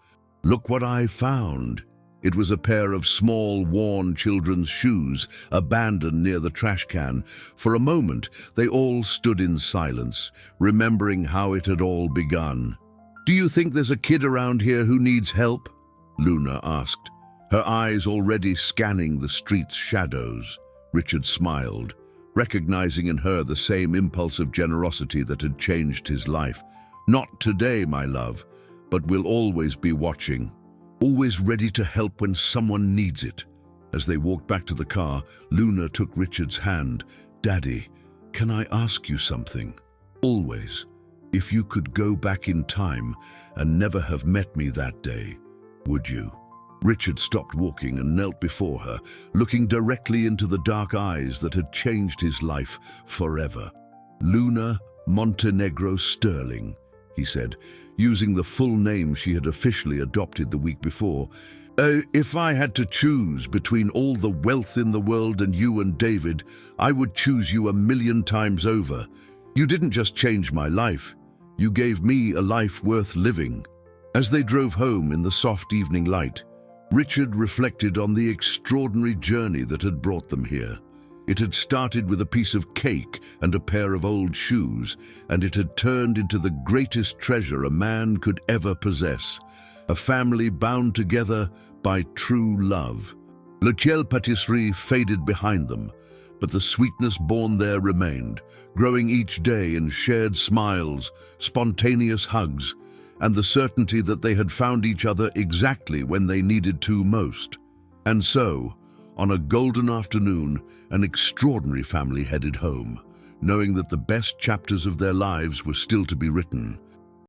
"Look what I found." It was a pair of small, worn children's shoes, abandoned near the trash can. For a moment, they all stood in silence, remembering how it had all begun. "Do you think there's a kid around here who needs help?" Luna asked, her eyes already scanning the street's shadows. Richard smiled, recognizing in her the same impulse of generosity that had changed his life. "Not today, my love, but we'll always be watching. Always ready to help when someone needs it." As they walked back to the car, Luna took Richard's hand. "Daddy, can I ask you something?" "Always. If you could go back in time and never have met me that day, would you?" Richard stopped walking and knelt before her, looking directly into the dark eyes that had changed his life forever. "Luna Montenegro Sterling," he said, using the full name she had officially adopted the week before. If I had to choose between all the wealth in the world and you and David, I would choose you 1,000,000 times over. You didn't just change my life, you gave me a life worth living." As they drove home in the soft evening light, Richard reflected on the extraordinary journey that had brought them here. It had started with a piece of cake and a pair of old shoes, and it had turned into the greatest treasure a man could ever possess, a family bound together by true love. Le Ciel Patisserie faded behind them, but the sweetness born there remained, growing each day in shared smiles, spontaneous hugs, and the certainty that they had found each other exactly when they needed to most. And so, on a golden afternoon, an extraordinary family headed home, knowing that the best chapters of their lives were still to be written.